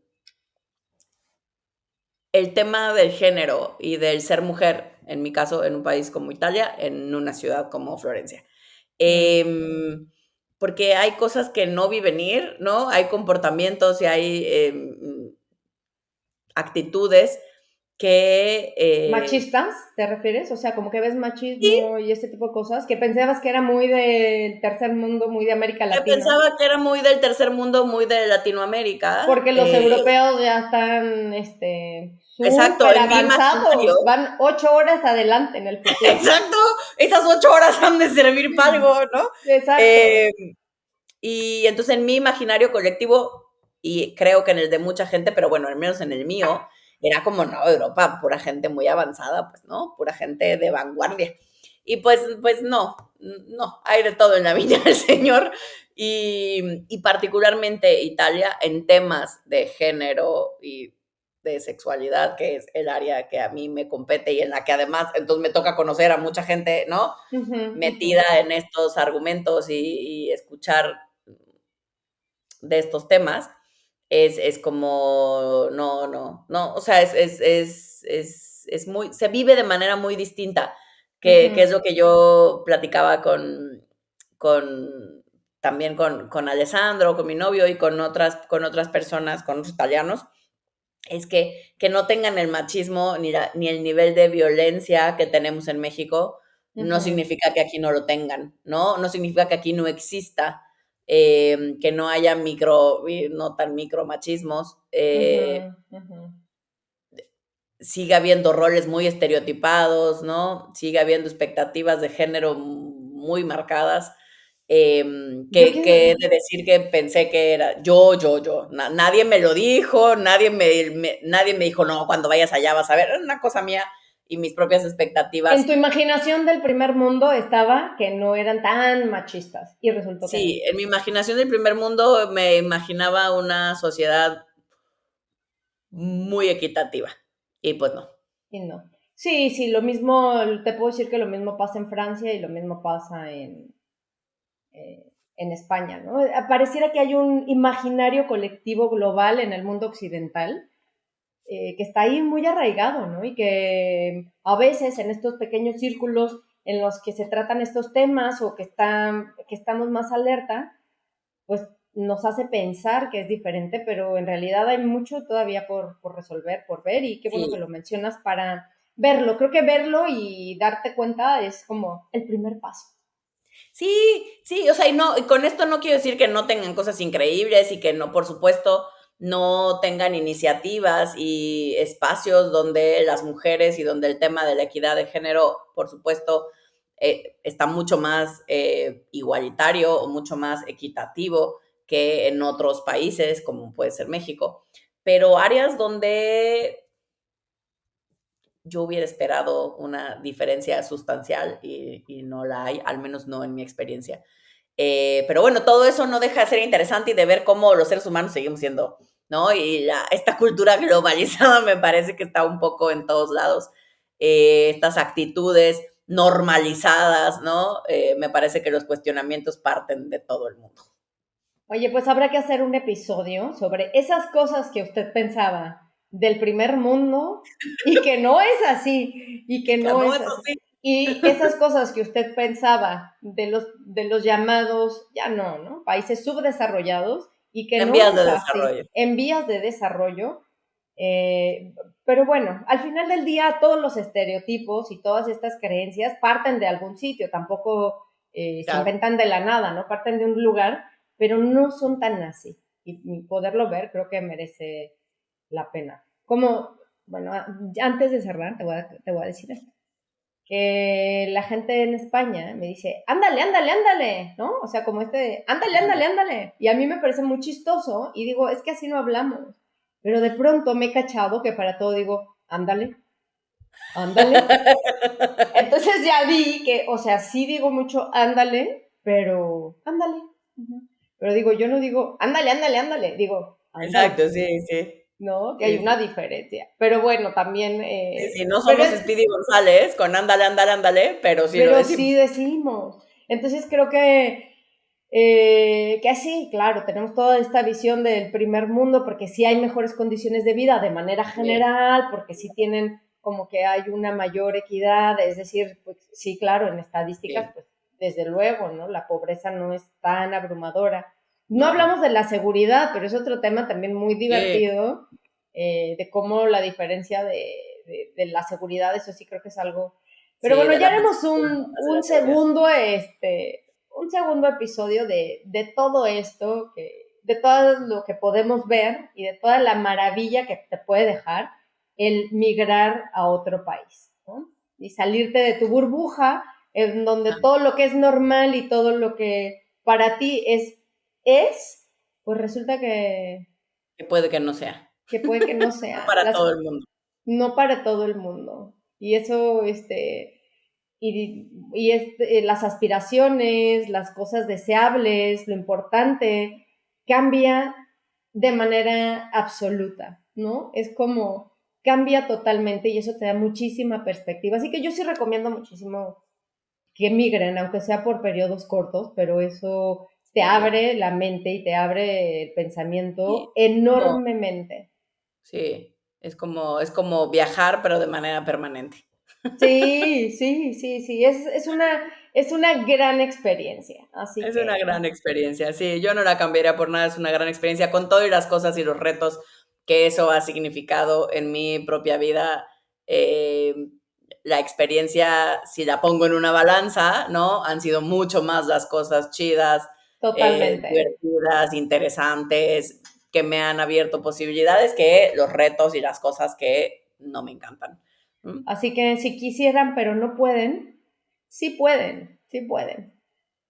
tema del género y del ser mujer, en mi caso, en un país como Italia, en una ciudad como Florencia. Porque hay cosas que no vi venir, ¿no? Hay comportamientos y hay actitudes que... ¿Machistas, te refieres? O sea, como que ves sí, machismo y este tipo de cosas, que pensabas que era muy del tercer mundo, muy de América que Latina. pensaba que era muy del tercer mundo, muy de Latinoamérica. Porque los europeos ya están Exacto, súper en mi imaginario. avanzados, van 8 horas adelante en el futuro. Exacto, esas 8 horas han de servir para algo, ¿no? Exacto. Eh, Y entonces en mi imaginario colectivo, y creo que en el de mucha gente, pero bueno, al menos en el mío, era como, no, Europa, pura gente muy avanzada, pues, ¿no? Pura gente de vanguardia. Y pues no, no, hay de todo en la viña del Señor. Y particularmente Italia en temas de género y de sexualidad, que es el área que a mí me compete y en la que además, entonces me toca conocer a mucha gente, ¿no? Metida en estos argumentos y escuchar de estos temas, es como, no, o sea, es muy, se vive de manera muy distinta, que es lo que yo platicaba con también con Alessandro, con mi novio y con otras personas, con otros italianos, es que no tengan el machismo ni el nivel de violencia que tenemos en México, no significa que aquí no lo tengan, ¿no? No significa que aquí no exista, que no haya no tan micromachismos, sigue habiendo roles muy estereotipados, ¿no? Sigue habiendo expectativas de género muy marcadas. Yo Que he quiero, de decir que pensé que era yo. Nadie me lo dijo, nadie me dijo, no, cuando vayas allá vas a ver. Era una cosa mía y mis propias en expectativas. tu imaginación del primer mundo estaba que no eran tan machistas y resultó que no. Sí, en mi imaginación del primer mundo me imaginaba una sociedad muy equitativa. Y pues no. Y no. Sí, sí, lo mismo, te puedo decir que lo mismo pasa en Francia y lo mismo pasa en España, ¿no? Pareciera que hay un imaginario colectivo global en el mundo occidental que está ahí muy arraigado, ¿no? Y que a veces en estos pequeños círculos en los que se tratan estos temas o que estamos más alerta, pues nos hace pensar que es diferente, pero en realidad hay mucho todavía por resolver, por ver, y qué bueno que Sí, lo mencionas para verlo. Creo que verlo y darte cuenta es como el primer paso. sí, o sea, y con esto no quiero decir que no tengan cosas increíbles y que no, por supuesto, no tengan iniciativas y espacios donde las mujeres y donde el tema de la equidad de género, por supuesto, está mucho más igualitario o mucho más equitativo que en otros países, como puede ser México, pero áreas donde yo hubiera esperado una diferencia sustancial y no la hay, al menos no en mi experiencia. Pero bueno, todo eso no deja de ser interesante y de ver cómo los seres humanos seguimos siendo, ¿no? Y esta cultura globalizada me parece que está un poco en todos lados. Estas actitudes normalizadas, ¿no? Me parece que los cuestionamientos parten de todo el mundo. Oye, pues habrá que hacer un episodio sobre esas cosas que usted pensaba del primer mundo y que no es así, y que no No, es eso así. sí. Y esas cosas que usted pensaba de los llamados, ya no, ¿no? Países subdesarrollados y que En no vías de es así, desarrollo. en vías de desarrollo. eh, pero bueno, al final del día todos los estereotipos y todas estas creencias parten de algún sitio, tampoco se Claro. inventan de la nada, ¿no? Parten de un lugar, pero no son tan así. Y poderlo ver creo que merece la pena. Como, bueno, antes de cerrar, te voy a decir esto que la gente en España me dice, ándale, ándale, ándale, ¿no? O sea, como ándale, ándale, ándale. Y a mí me parece muy chistoso y digo, es que así no hablamos. Pero de pronto me he cachado que para todo digo, ándale, ándale. Entonces ya vi que, o sea, sí digo mucho ándale, pero ándale. Uh-huh. Pero digo, yo no digo, ándale, ándale, ándale. Digo, ándale. Exacto, sí, sí. ¿No? Que hay Sí, una sí. diferencia. Pero bueno, también, Sí, sí, no pero somos Speedy González con ándale, ándale, ándale, pero sí lo pero sí decimos. decimos. Entonces creo que así, claro, tenemos toda esta visión del primer mundo porque sí hay mejores condiciones de vida de manera Sí, general, porque sí tienen como que hay una mayor equidad, es decir, pues sí, claro, en estadísticas, sí. pues desde luego, ¿no? La pobreza no es tan abrumadora. No No. hablamos de la seguridad, pero es otro tema también muy Sí, divertido, de cómo la diferencia de la seguridad, eso sí creo que es algo pero sí, bueno, de ya la haremos percepción hacia un la seguridad. segundo, un segundo episodio de todo esto, de todo lo que podemos ver y de toda la maravilla que te puede dejar el migrar a otro país, ¿no? Y salirte de tu burbuja, en donde Ah, todo lo que es normal y todo lo que para ti pues resulta que puede que no sea. que puede que no No sea, para todo el mundo. no para todo el mundo. Y eso, las aspiraciones, las cosas deseables, lo importante, cambia de manera absoluta, ¿no? Es como cambia totalmente y eso te da muchísima perspectiva. Así que yo sí recomiendo muchísimo que migren, aunque sea por periodos cortos, pero eso te Sí. abre la mente y te abre el pensamiento Sí. Como, enormemente. sí, es como viajar, pero de manera permanente. Sí, sí, sí, sí, es una gran experiencia, así Es una que gran experiencia, sí, yo no la cambiaría por nada, es una gran experiencia con todo y las cosas y los retos que eso ha significado en mi propia vida. Eh, la experiencia, si la pongo en una balanza, ¿no? Han sido mucho más las cosas chidas, totalmente. divertidas, interesantes, que me han abierto posibilidades que los retos y las cosas que no me encantan. ¿Mm? Así que si quisieran, pero no pueden, sí pueden, sí pueden,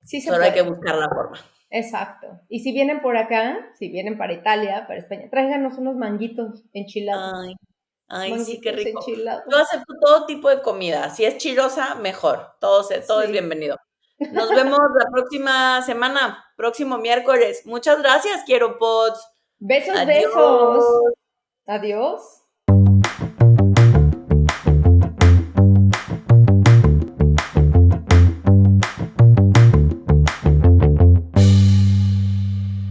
sí se Solo hay que puede. buscar la forma. Exacto. Y si vienen por acá, si vienen para Italia, para España, tráiganos unos manguitos enchilados, Ay, ay, sí, qué manguitos rico. Yo enchilados. acepto todo tipo de comida. Si es chilosa, mejor. Todo es Sí. bienvenido. Nos vemos la próxima semana, próximo miércoles. Muchas gracias, quiero pods. Besos, besos. Adiós. Adiós.